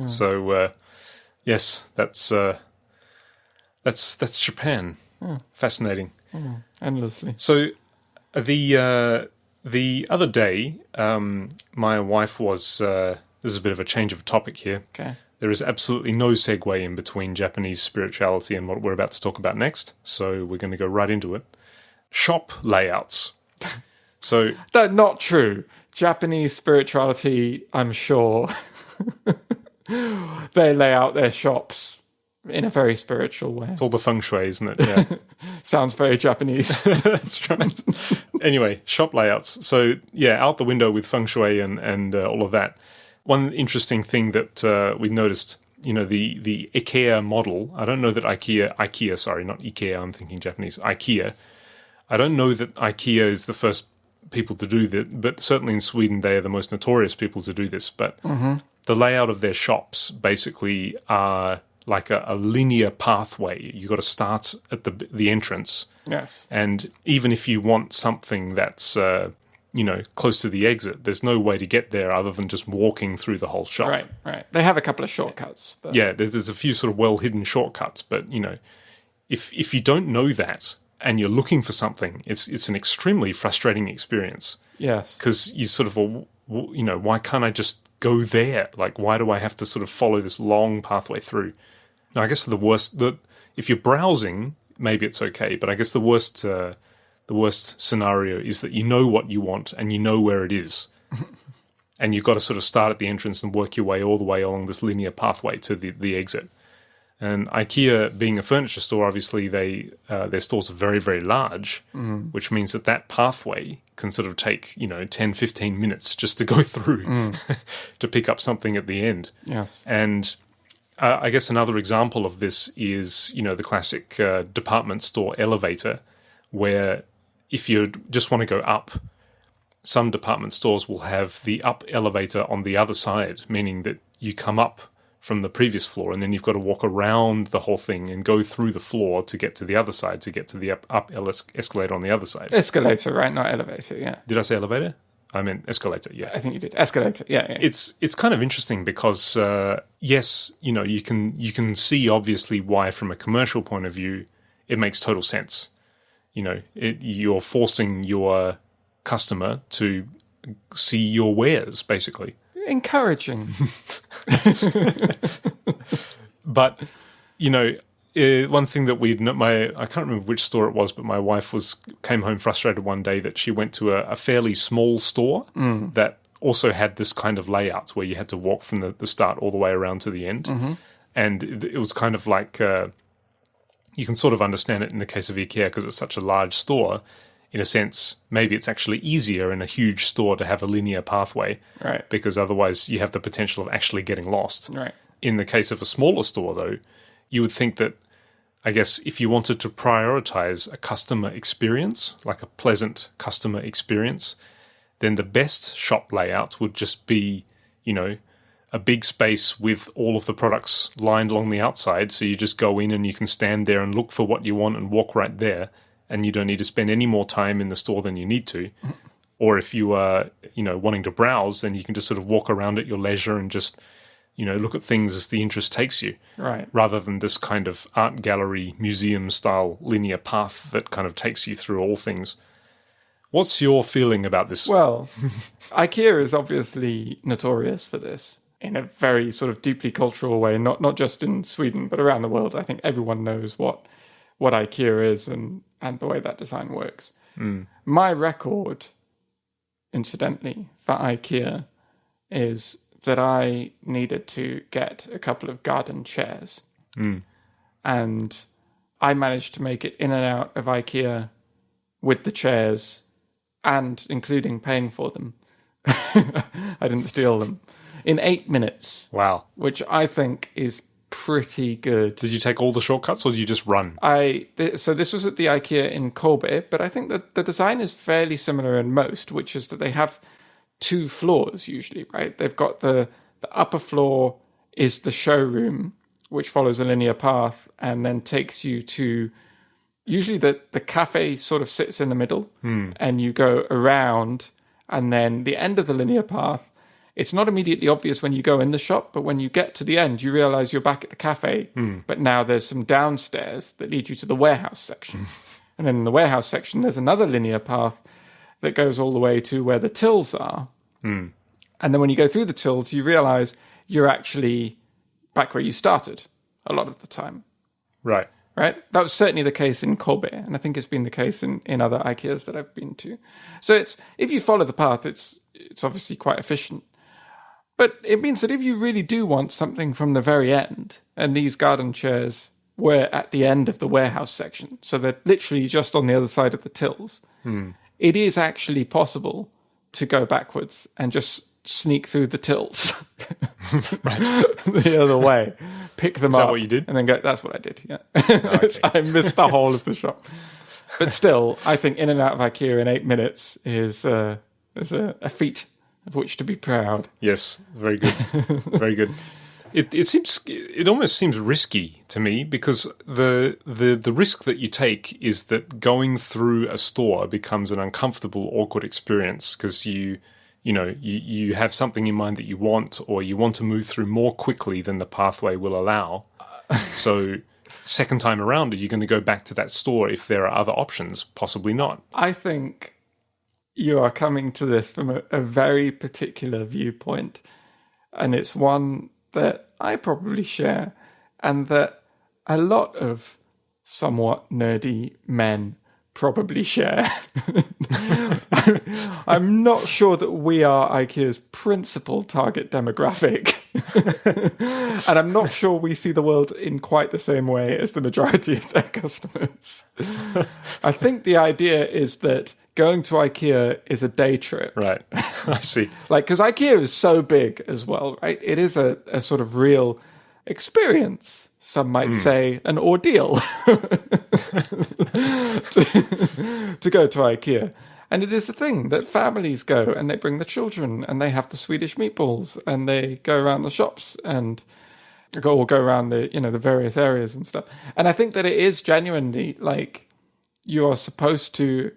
So yes, that's Japan. Fascinating. Endlessly. So the other day, my wife was. This is a bit of a change of topic here. Okay. There is absolutely no segue in between Japanese spirituality and what we're about to talk about next. So we're going to go right into it. Shop layouts. So That's not true. Japanese spirituality, I'm sure, they lay out their shops in a very spiritual way. it's all the feng shui, isn't it? Yeah. Sounds very Japanese. That's right. Anyway, shop layouts. So yeah, out the window with feng shui and all of that. One interesting thing that we noticed, the IKEA model. I don't know that IKEA, sorry, not IKEA, I'm thinking Japanese, IKEA. I don't know that IKEA is the first people to do that, but certainly in Sweden they are the most notorious people to do this. But the layout of their shops basically are like a linear pathway. You got to start at the entrance. Yes. And even if you want something that's close to the exit, there's no way to get there other than just walking through the whole shop. Right. They have a couple of shortcuts. But... Yeah, there's a few sort of well-hidden shortcuts, but, if you don't know that and you're looking for something, it's an extremely frustrating experience. Yes. Because you sort of, why can't I just go there? Like, why do I have to sort of follow this long pathway through? Now, I guess if you're browsing, maybe it's okay, but I guess the worst scenario is that you know what you want and you know where it is. And you've got to sort of start at the entrance and work your way all the way along this linear pathway to the exit. And IKEA, being a furniture store, obviously their stores are very, very large, which means that pathway can sort of take, 10, 15 minutes just to go through to pick up something at the end. Yes. And I guess another example of this is, the classic department store elevator, where if you just want to go up, some department stores will have the up elevator on the other side, meaning that you come up from the previous floor and then you've got to walk around the whole thing and go through the floor to get to the other side, to get to the up escalator on the other side. Escalator, right? Not elevator, yeah. Did I say elevator? I meant escalator, yeah. I think you did. Escalator, yeah. It's kind of interesting because, yes, you can see obviously why from a commercial point of view it makes total sense. You're forcing your customer to see your wares, basically. Encouraging. But, one thing that I can't remember which store it was, but my wife came home frustrated one day that she went to a fairly small store that also had this kind of layout where you had to walk from the start all the way around to the end. Mm-hmm. And it was kind of like, you can sort of understand it in the case of IKEA because it's such a large store. In a sense, maybe it's actually easier in a huge store to have a linear pathway. Right. Because otherwise you have the potential of actually getting lost. Right. In the case of a smaller store, though, you would think that, I guess, if you wanted to prioritize a customer experience, like a pleasant customer experience, then the best shop layout would just be, a big space with all of the products lined along the outside. So you just go in and you can stand there and look for what you want and walk right there. And you don't need to spend any more time in the store than you need to. Or if you are, wanting to browse, then you can just sort of walk around at your leisure and just look at things as the interest takes you. Right. Rather than this kind of art gallery, museum-style linear path that kind of takes you through all things. What's your feeling about this? Well, IKEA is obviously notorious for this in a very sort of deeply cultural way, not just in Sweden, but around the world. I think everyone knows what IKEA is and the way that design works. My record, incidentally, for IKEA is that I needed to get a couple of garden chairs. And I managed to make it in and out of IKEA with the chairs and including paying for them. I didn't steal them. In 8 minutes. Wow. Which I think is pretty good. Did you take all the shortcuts or did you just run? So this was at the IKEA in Kolbe, but I think that the design is fairly similar in most, which is that they have 2 floors usually, right? They've got the upper floor is the showroom, which follows a linear path and then takes you to... Usually the cafe sort of sits in the middle and you go around, and then the end of the linear path, it's not immediately obvious when you go in the shop, but when you get to the end, you realize you're back at the cafe, but now there's some downstairs that lead you to the warehouse section. And then in the warehouse section, there's another linear path that goes all the way to where the tills are. And then when you go through the tills, you realize you're actually back where you started a lot of the time. Right. Right? That was certainly the case in Kolbe, and I think it's been the case in other IKEAs that I've been to. So if you follow the path, it's obviously quite efficient. But it means that if you really do want something from the very end, and these garden chairs were at the end of the warehouse section, so they're literally just on the other side of the tills, it is actually possible to go backwards and just sneak through the tills Right. the other way, pick them up. Is that what you did? And then go, that's what I did, yeah. Okay. I missed the whole of the shop. But still, I think in and out of IKEA in 8 minutes is a feat of which to be proud. Yes, very good. Very good. It almost seems risky to me, because the risk that you take is that going through a store becomes an uncomfortable, awkward experience, because you have something in mind that you want, or you want to move through more quickly than the pathway will allow. So second time around, are you going to go back to that store if there are other options? Possibly not. I think you are coming to this from a very particular viewpoint, and it's one that I probably share, and that a lot of somewhat nerdy men probably share. I'm not sure that we are IKEA's principal target demographic. And I'm not sure we see the world in quite the same way as the majority of their customers. I think the idea is that going to IKEA is a day trip. Right. I see. Because IKEA is so big as well, right? It is a sort of real experience. Some might say an ordeal to go to IKEA. And it is a thing that families go and they bring the children and they have the Swedish meatballs and they go around the shops and go around the various areas and stuff. And I think that it is genuinely like you are supposed to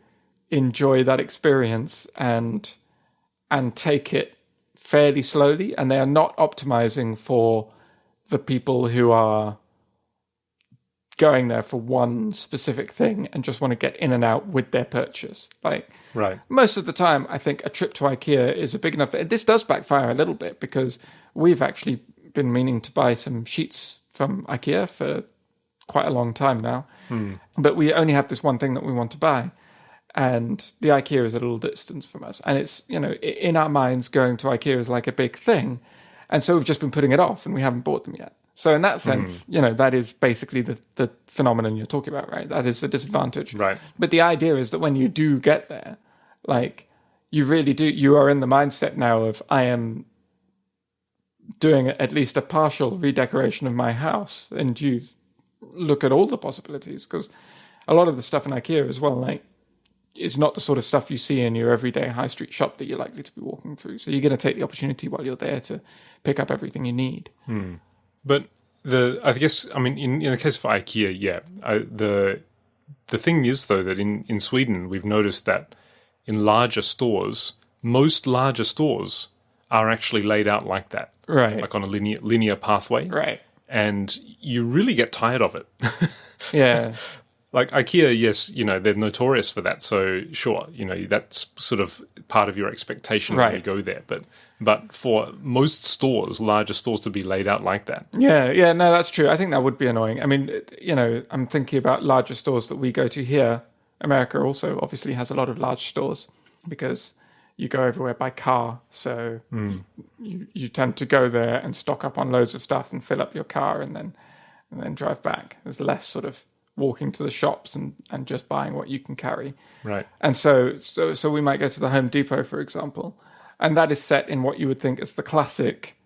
enjoy that experience and take it fairly slowly, and they are not optimizing for the people who are going there for one specific thing and just want to get in and out with their purchase. Right. Most of the time, I think a trip to IKEA is a big enough... This does backfire a little bit, because we've actually been meaning to buy some sheets from IKEA for quite a long time now. But we only have this one thing that we want to buy. And the IKEA is a little distance from us. And it's, in our minds, going to IKEA is like a big thing. And so we've just been putting it off and we haven't bought them yet. So in that sense, that is basically the phenomenon you're talking about, right? That is the disadvantage. Right. But the idea is that when you do get there, you really do, you are in the mindset now of, I am doing at least a partial redecoration of my house. And you look at all the possibilities, because a lot of the stuff in IKEA as well, is not the sort of stuff you see in your everyday high street shop that you're likely to be walking through. So you're going to take the opportunity while you're there to pick up everything you need. But in the case of IKEA, the thing is, though, that in Sweden, we've noticed that in larger stores, most larger stores are actually laid out like that. Right. Like on a linear pathway. Right. And you really get tired of it. Yeah. Like IKEA, yes, they're notorious for that. So sure, that's sort of part of your expectation when you go there. But for most stores, larger stores, to be laid out like that. Yeah, no, that's true. I think that would be annoying. I mean, I'm thinking about larger stores that we go to here. America also obviously has a lot of large stores because you go everywhere by car. So you tend to go there and stock up on loads of stuff and fill up your car and then drive back. There's less sort of walking to the shops and just buying what you can carry. Right. And so we might go to the Home Depot, for example, and that is set in what you would think is the classic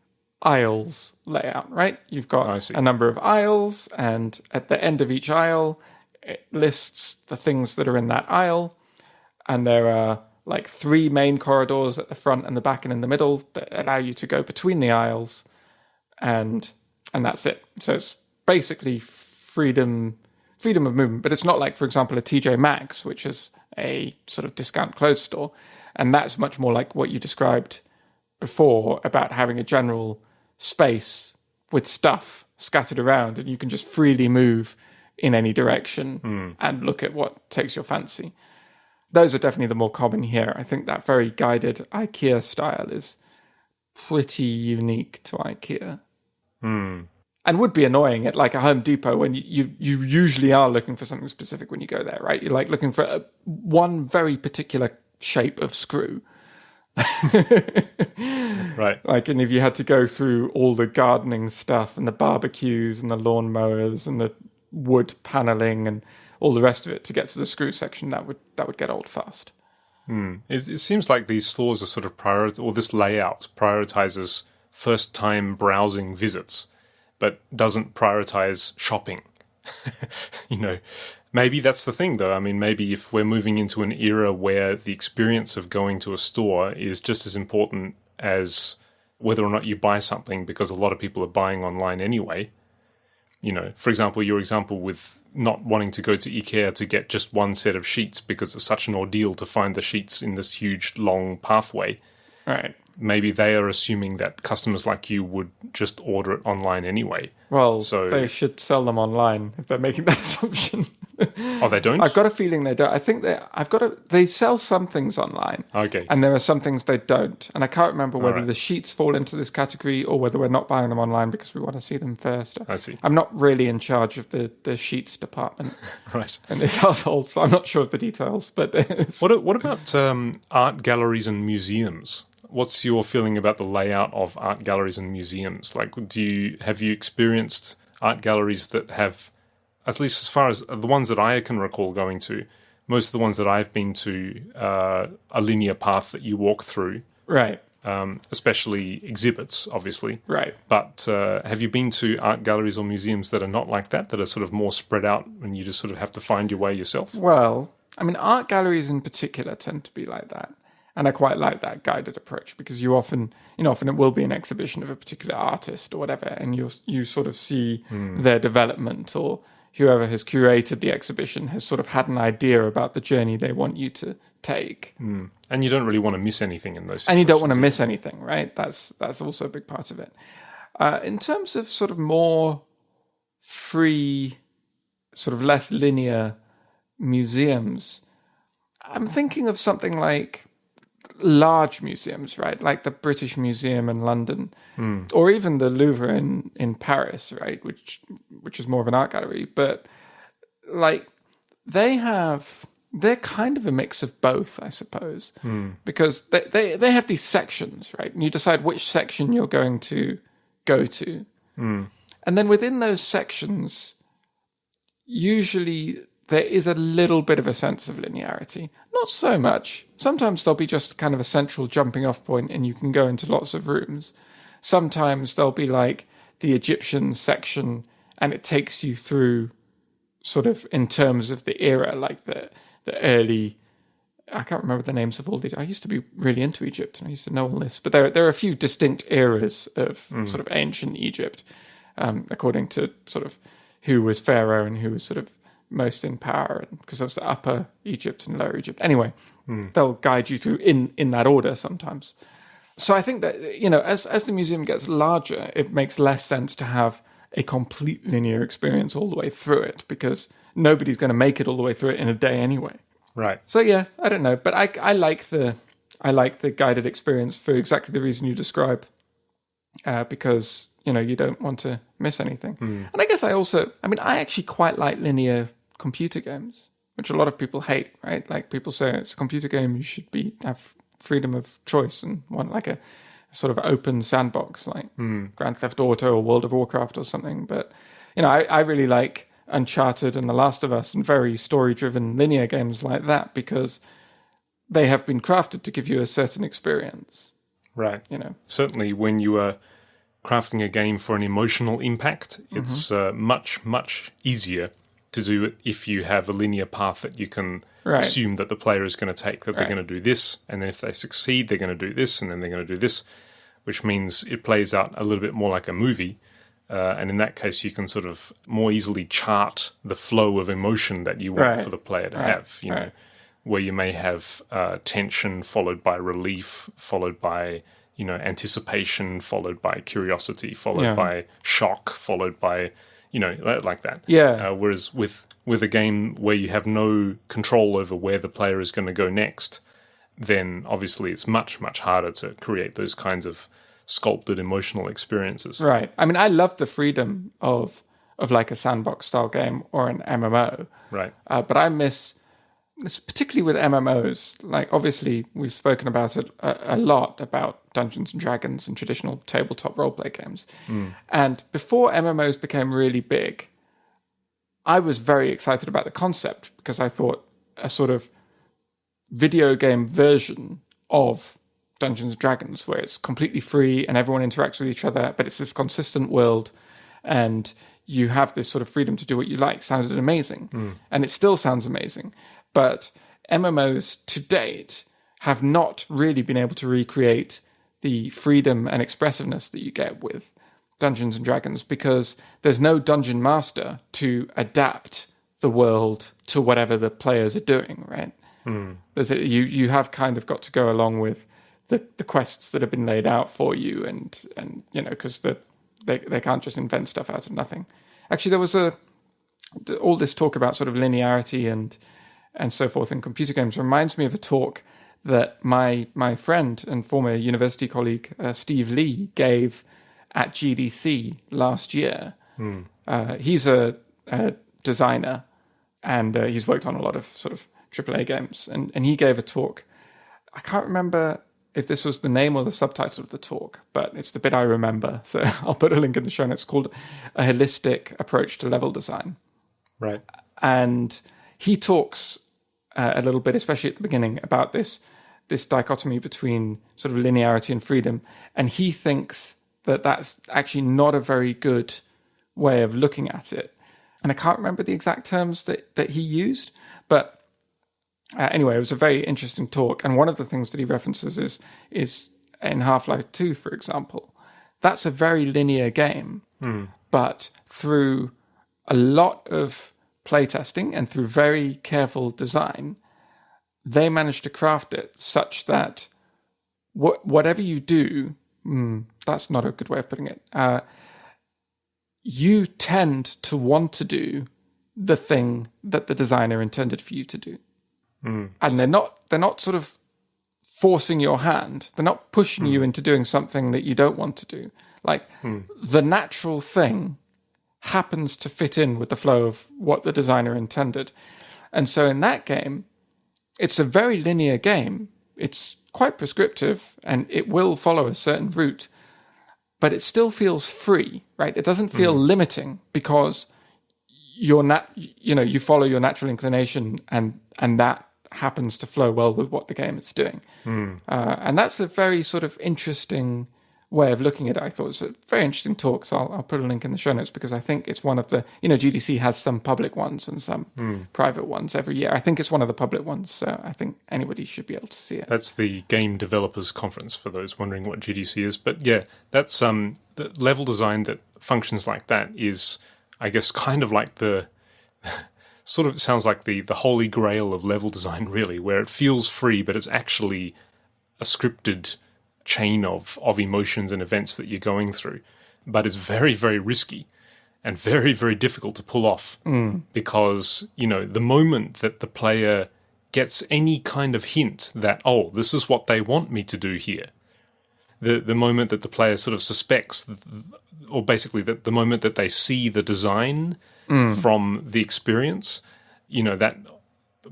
aisles layout, right? You've got a number of aisles, and at the end of each aisle, it lists the things that are in that aisle, and there are like 3 main corridors at the front and the back and in the middle that allow you to go between the aisles, and that's it. So it's basically freedom of movement, but it's not like, for example, a TJ Maxx, which is a sort of discount clothes store, and that's much more like what you described before about having a general space with stuff scattered around, and you can just freely move in any direction and look at what takes your fancy. Those are definitely the more common here. I think that very guided IKEA style is pretty unique to IKEA. And would be annoying at like a Home Depot when you usually are looking for something specific when you go there, right? You're like looking for one very particular shape of screw. Right. Like, and if you had to go through all the gardening stuff and the barbecues and the lawnmowers and the wood paneling and all the rest of it to get to the screw section, that would get old fast. It seems like these stores are sort of or this layout prioritizes first-time browsing visits, but doesn't prioritize shopping. Maybe that's the thing, though. I mean, maybe if we're moving into an era where the experience of going to a store is just as important as whether or not you buy something, because a lot of people are buying online anyway. For example, your example with not wanting to go to IKEA to get just one set of sheets because it's such an ordeal to find the sheets in this huge, long pathway. Right. Maybe they are assuming that customers like you would just order it online anyway. Well, they should sell them online if they're making that assumption. Oh, they don't? I've got a feeling they don't. I think they sell some things online. Okay. And there are some things they don't. And I can't remember whether the sheets fall into this category or whether we're not buying them online because we want to see them first. I see. I'm not really in charge of the sheets department right. in this household, so I'm not sure of the details. But what about art galleries and museums? What's your feeling about the layout of art galleries and museums? Like, have you experienced art galleries that have, at least as far as the ones that I can recall going to, most of the ones that I've been to a linear path that you walk through. Right. Especially exhibits, obviously. Right. But have you been to art galleries or museums that are not like that are sort of more spread out and you just sort of have to find your way yourself? Well, I mean, art galleries in particular tend to be like that. And I quite like that guided approach because often it will be an exhibition of a particular artist or whatever, and you sort of see their development, or whoever has curated the exhibition has sort of had an idea about the journey they want you to take. And you don't really want to miss anything in those situations. And you don't want to miss anything, right? That's also a big part of it. In terms of sort of more free, sort of less linear museums, I'm thinking of something like large museums, right? Like the British Museum in London, or even the Louvre in Paris, right? Which is more of an art gallery, but like they're kind of a mix of both, I suppose, because they have these sections, right? And you decide which section you're going to go to, and then within those sections, usually there is a little bit of a sense of linearity. Not so much. Sometimes there'll be just kind of a central jumping off point and you can go into lots of rooms. Sometimes there'll be like the Egyptian section and it takes you through sort of in terms of the era, like the early... I can't remember the names of all the... I used to be really into Egypt and I used to know all this. But there are a few distinct eras of sort of ancient Egypt, according to sort of who was pharaoh and who was sort of most in power, because there was the Upper Egypt and Lower Egypt. Anyway, they'll guide you through in that order sometimes. So I think that, as the museum gets larger, it makes less sense to have a complete linear experience all the way through it, because nobody's going to make it all the way through it in a day anyway. Right. So yeah, I don't know, but I like the guided experience for exactly the reason you describe, because you don't want to miss anything. And I guess I actually quite like linear computer games, which a lot of people hate, right? Like, people say it's a computer game, you should have freedom of choice and want like a sort of open sandbox, like Grand Theft Auto or World of Warcraft or something. But I really like Uncharted and The Last of Us and very story-driven linear games like that, because they have been crafted to give you a certain experience. Right. Certainly when you are crafting a game for an emotional impact, it's much, much easier to do it if you have a linear path that you can assume that the player is going to take, that they're going to do this, and then if they succeed, they're going to do this, and then they're going to do this, which means it plays out a little bit more like a movie. And in that case, you can sort of more easily chart the flow of emotion that you want for the player to have, where you may have tension followed by relief, followed by, anticipation, followed by curiosity, followed by shock, followed by, like that. Yeah. Whereas with a game where you have no control over where the player is going to go next, then obviously it's much, much harder to create those kinds of sculpted emotional experiences. Right. I mean, I love the freedom of like a sandbox style game or an MMO. Right. But I miss, particularly with MMOs, like obviously we've spoken about it a lot, about Dungeons and Dragons and traditional tabletop roleplay games. And before MMOs became really big, I was very excited about the concept, because I thought a sort of video game version of Dungeons and Dragons, where it's completely free and everyone interacts with each other, but it's this consistent world and you have this sort of freedom to do what you like, sounded amazing. And it still sounds amazing. But MMOs to date have not really been able to recreate the freedom and expressiveness that you get with Dungeons and Dragons, because there's no dungeon master to adapt the world to whatever the players are doing, right? You have kind of got to go along with the quests that have been laid out for you, and because they can't just invent stuff out of nothing. Actually, there was all this talk about sort of linearity and so forth in computer games reminds me of a talk that my friend and former university colleague Steve Lee gave at GDC last year. He's a designer, and he's worked on a lot of sort of AAA games, and he gave a talk. I can't remember if this was the name or the subtitle of the talk, but it's the bit I remember. So I'll put a link in the show notes. It's called A Holistic Approach to Level Design. Right. And he talks a little bit, especially at the beginning, about this dichotomy between sort of linearity and freedom. And he thinks that that's actually not a very good way of looking at it. And I can't remember the exact terms that he used, but anyway, it was a very interesting talk. And one of the things that he references is in Half-Life 2, for example. That's a very linear game, but through a lot of playtesting and through very careful design, they managed to craft it such that whatever you do, that's not a good way of putting it, you tend to want to do the thing that the designer intended for you to do. And they're not sort of forcing your hand. They're not pushing you into doing something that you don't want to do. Like, the natural thing happens to fit in with the flow of what the designer intended. And so in that game, it's a very linear game. It's quite prescriptive, and it will follow a certain route, but it still feels free, right? It doesn't feel limiting, because you follow your natural inclination, and that happens to flow well with what the game is doing. And that's a very sort of interesting way of looking at it. I thought it was a very interesting talk, so I'll put a link in the show notes, because I think it's one of the, GDC has some public ones and some private ones every year. I think it's one of the public ones, so I think anybody should be able to see it. That's the Game Developers Conference, for those wondering what GDC is. But yeah, that's the level design that functions like that is, I guess, kind of like the sort of sounds like the holy grail of level design, really, where it feels free, but it's actually a scripted chain of emotions and events that you're going through. But it's very, very risky and very, very difficult to pull off because, the moment that the player gets any kind of hint that, oh, this is what they want me to do here, the moment that the player sort of suspects, or basically the moment that they see the design from the experience, that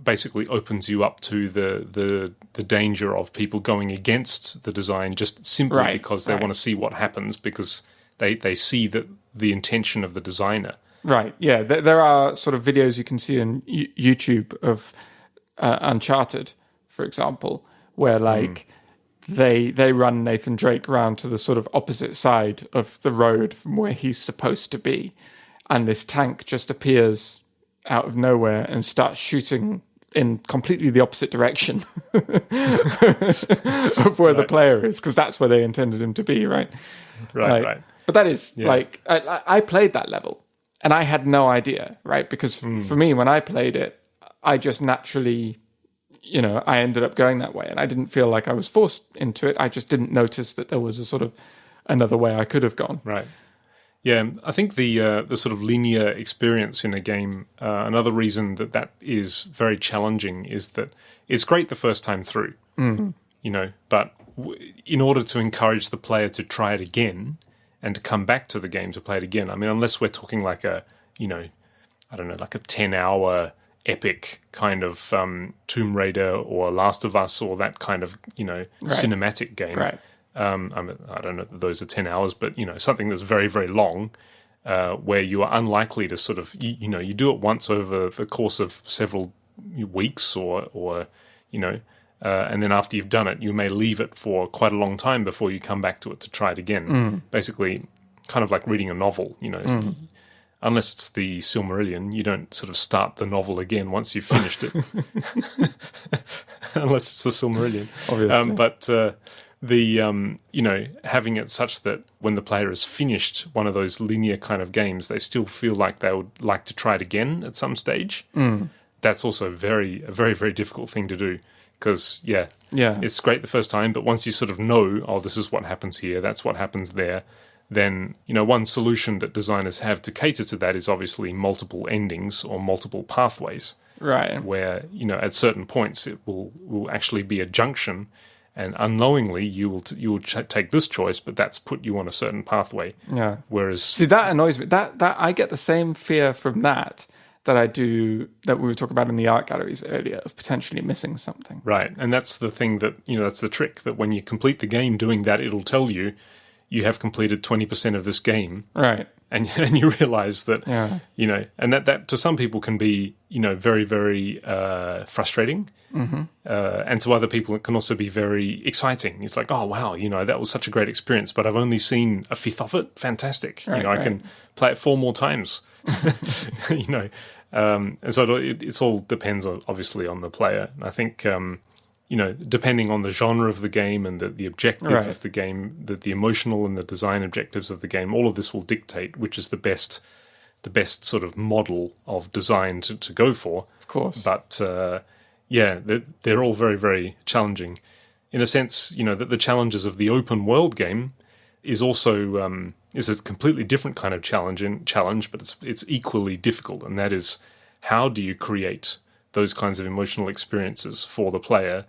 basically opens you up to the danger of people going against the design just simply because they want to see what happens because they see the intention of the designer. Right, yeah. There are sort of videos you can see on YouTube of Uncharted, for example, where they run Nathan Drake around to the sort of opposite side of the road from where he's supposed to be, and this tank just appears out of nowhere and starts shooting in completely the opposite direction of where the player is, because that's where they intended him to be, right? Right. But that is I played that level and I had no idea, right? Because for me, when I played it, I just naturally, I ended up going that way, and I didn't feel like I was forced into it. I just didn't notice that there was a sort of another way I could have gone. Right. Yeah, I think the sort of linear experience in a game, another reason that is very challenging is that it's great the first time through, but in order to encourage the player to try it again and to come back to the game to play it again, I mean, unless we're talking like a 10-hour epic kind of Tomb Raider or Last of Us or that kind of, cinematic game. Right. I don't know that those are 10 hours, but, something that's very, very long, where you are unlikely to sort of, you do it once over the course of several weeks or and then after you've done it, you may leave it for quite a long time before you come back to it to try it again. Basically, kind of like reading a novel, unless it's the Silmarillion, you don't sort of start the novel again once you've finished it. Unless it's the Silmarillion. Obviously. Having it such that when the player has finished one of those linear kind of games, they still feel like they would like to try it again at some stage. That's also a very, very difficult thing to do because, it's great the first time, but once you sort of know, oh, this is what happens here, that's what happens there, then, one solution that designers have to cater to that is obviously multiple endings or multiple pathways. Right. Where, at certain points it will actually be a junction, and unknowingly you will take this choice, but that's put you on a certain pathway. Yeah. Whereas... See, that annoys me. That I get the same fear from that I do, that we were talking about in the art galleries earlier, of potentially missing something. Right. And that's the thing that, that's the trick, that when you complete the game doing that, it'll tell you have completed 20% of this game. Right. And you realize that, and that to some people can be, very, very frustrating. And to other people, it can also be very exciting. It's like, oh, wow, that was such a great experience, but I've only seen a fifth of it. Fantastic. Right, I can play it 4 more times. And so it all depends, obviously, on the player. And I think, depending on the genre of the game and the objective of the game, the emotional and the design objectives of the game, all of this will dictate which is the best sort of model of design to go for. Of course. But, they're all very, very challenging. In a sense, that the challenges of the open world game is also is a completely different kind of challenge, but it's equally difficult, and that is, how do you create those kinds of emotional experiences for the player,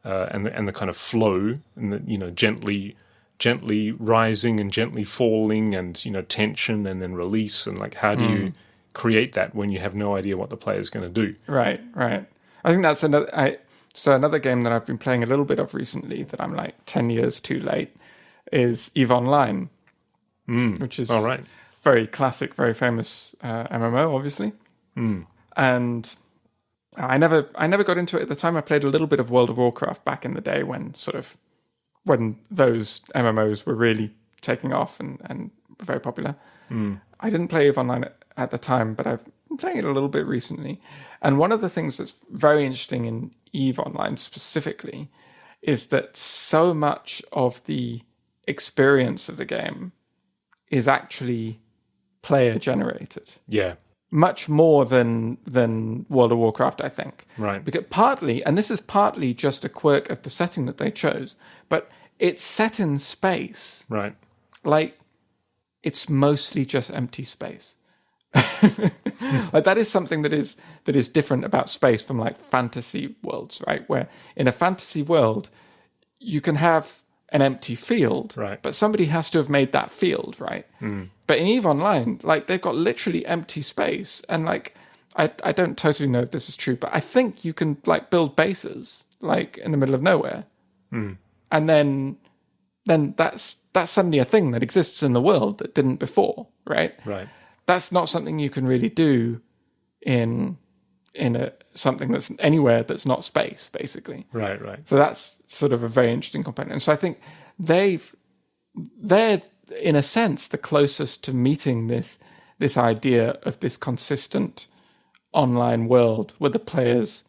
and the kind of flow, and the gently rising and gently falling, and tension and then release, and like how do you create that when you have no idea what the player is going to do? Right. I think that's another game that I've been playing a little bit of recently that I'm like 10 years too late is EVE Online, which is very classic, very famous MMO, obviously. And I never got into it at the time. I played a little bit of World of Warcraft back in the day when those MMOs were really taking off and were very popular. I didn't play EVE Online at the time, but I've been playing it a little bit recently. And one of the things that's very interesting in EVE Online specifically is that so much of the experience of the game is actually player generated. Yeah. Much more than World of Warcraft, I think. Right. Because partly, and this is partly just a quirk of the setting that they chose, but it's set in space. Right. Like, it's mostly just empty space. Like, that is something that is different about space from like fantasy worlds, right? Where in a fantasy world, you can have an empty field, right, but somebody has to have made that field, right? But in EVE Online, like, they've got literally empty space, and like, I don't totally know if this is true, but I think you can like build bases like in the middle of nowhere, and then that's suddenly a thing that exists in the world that didn't before, right? Right. That's not something you can really do in something that's anywhere that's not space, basically. Right, right. So that's sort of a very interesting component. And so I think they're in a sense the closest to meeting this idea of this consistent online world where the players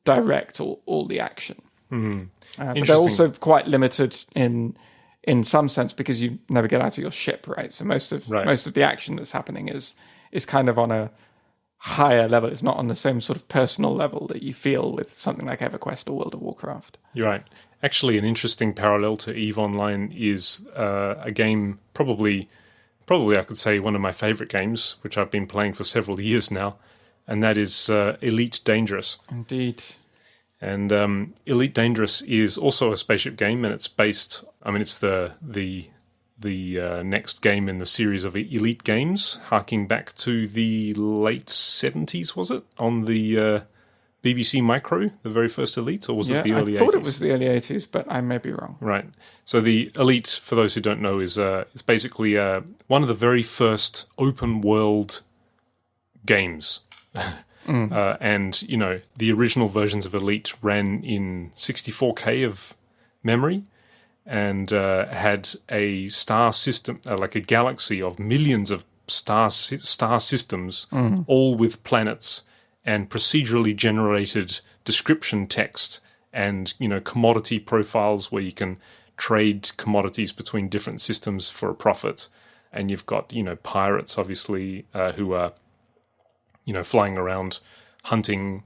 direct all the action. But they're also quite limited in some sense because you never get out of your ship, right? So most of the action that's happening is kind of on a higher level. It's not on the same sort of personal level that you feel with something like EverQuest or World of Warcraft. You're right. Actually, an interesting parallel to EVE Online is a game, probably I could say one of my favorite games, which I've been playing for several years now, and that is Elite Dangerous. Indeed. And Elite Dangerous is also a spaceship game, and it's based. I mean, it's the next game in the series of Elite games, harking back to the late 70s, was it? On the BBC Micro, the very first Elite, or was it the early 80s? I thought it was the early 80s, but I may be wrong. Right. So the Elite, for those who don't know, is it's basically one of the very first open world games. And, you know, the original versions of Elite ran in 64K of memory and had a star system, like a galaxy of millions of star systems, all with planets and procedurally generated description text and, you know, commodity profiles where you can trade commodities between different systems for a profit. And you've got, you know, pirates, obviously, who are, you know, flying around hunting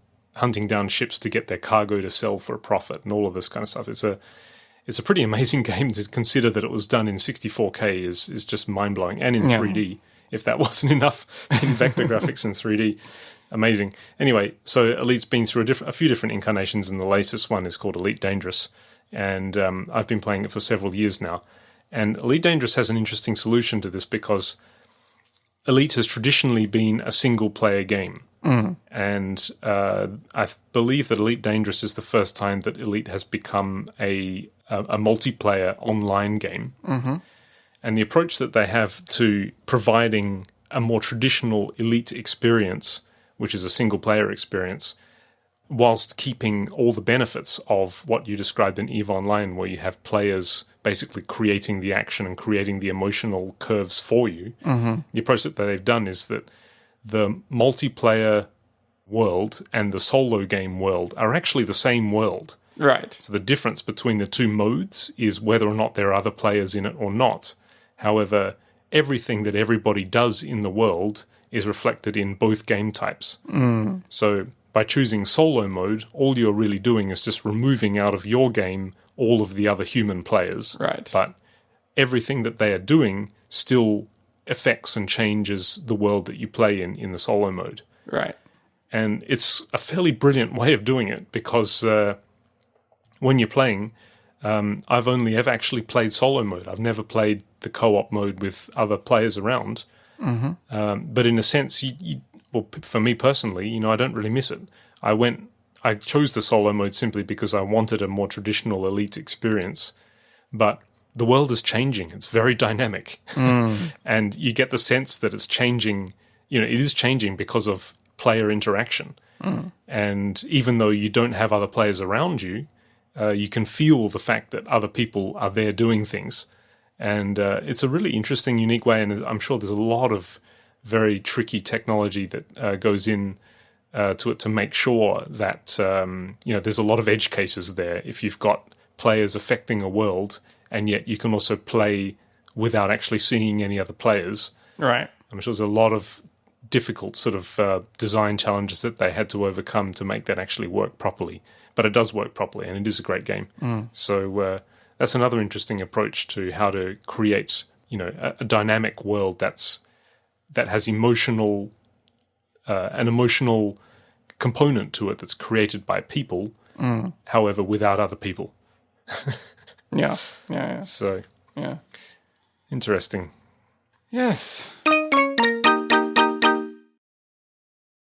down ships to get their cargo to sell for a profit and all of this kind of stuff. It's a pretty amazing game. To consider that it was done in 64K is just mind-blowing, and in 3D, if that wasn't enough, in vector graphics in 3D. Amazing. Anyway, so Elite's been through a few different incarnations, and the latest one is called Elite Dangerous, and I've been playing it for several years now. And Elite Dangerous has an interesting solution to this because Elite has traditionally been a single-player game. And I believe that Elite Dangerous is the first time that Elite has become a multiplayer online game. And the approach that they have to providing a more traditional Elite experience, which is a single-player experience, whilst keeping all the benefits of what you described in EVE Online, where you have players basically creating the action and creating the emotional curves for you. The approach that they've done is that the multiplayer world and the solo game world are actually the same world. Right. So the difference between the two modes is whether or not there are other players in it or not. However, everything that everybody does in the world is reflected in both game types. So by choosing solo mode, all you're really doing is just removing out of your game all of the other human players. Right. But everything that they are doing still affects and changes the world that you play in the solo mode. Right. And it's a fairly brilliant way of doing it because when you're playing, I've only ever actually played solo mode. I've never played the co-op mode with other players around. But in a sense, well, for me personally, you know, I don't really miss it. I chose the solo mode simply because I wanted a more traditional Elite experience. But the world is changing. It's very dynamic. And you get the sense that it's changing. You know, it is changing because of player interaction. And even though you don't have other players around you, you can feel the fact that other people are there doing things. And it's a really interesting, unique way. And I'm sure there's a lot of very tricky technology that goes in to it to make sure that, you know, there's a lot of edge cases there. If you've got players affecting a world, and yet you can also play without actually seeing any other players. Right. I'm sure there's a lot of difficult sort of design challenges that they had to overcome to make that actually work properly. But it does work properly, and it is a great game. So that's another interesting approach to how to create, a dynamic world that has an emotional component to it that's created by people, however, without other people. Yeah. So Yeah. interesting. Yes.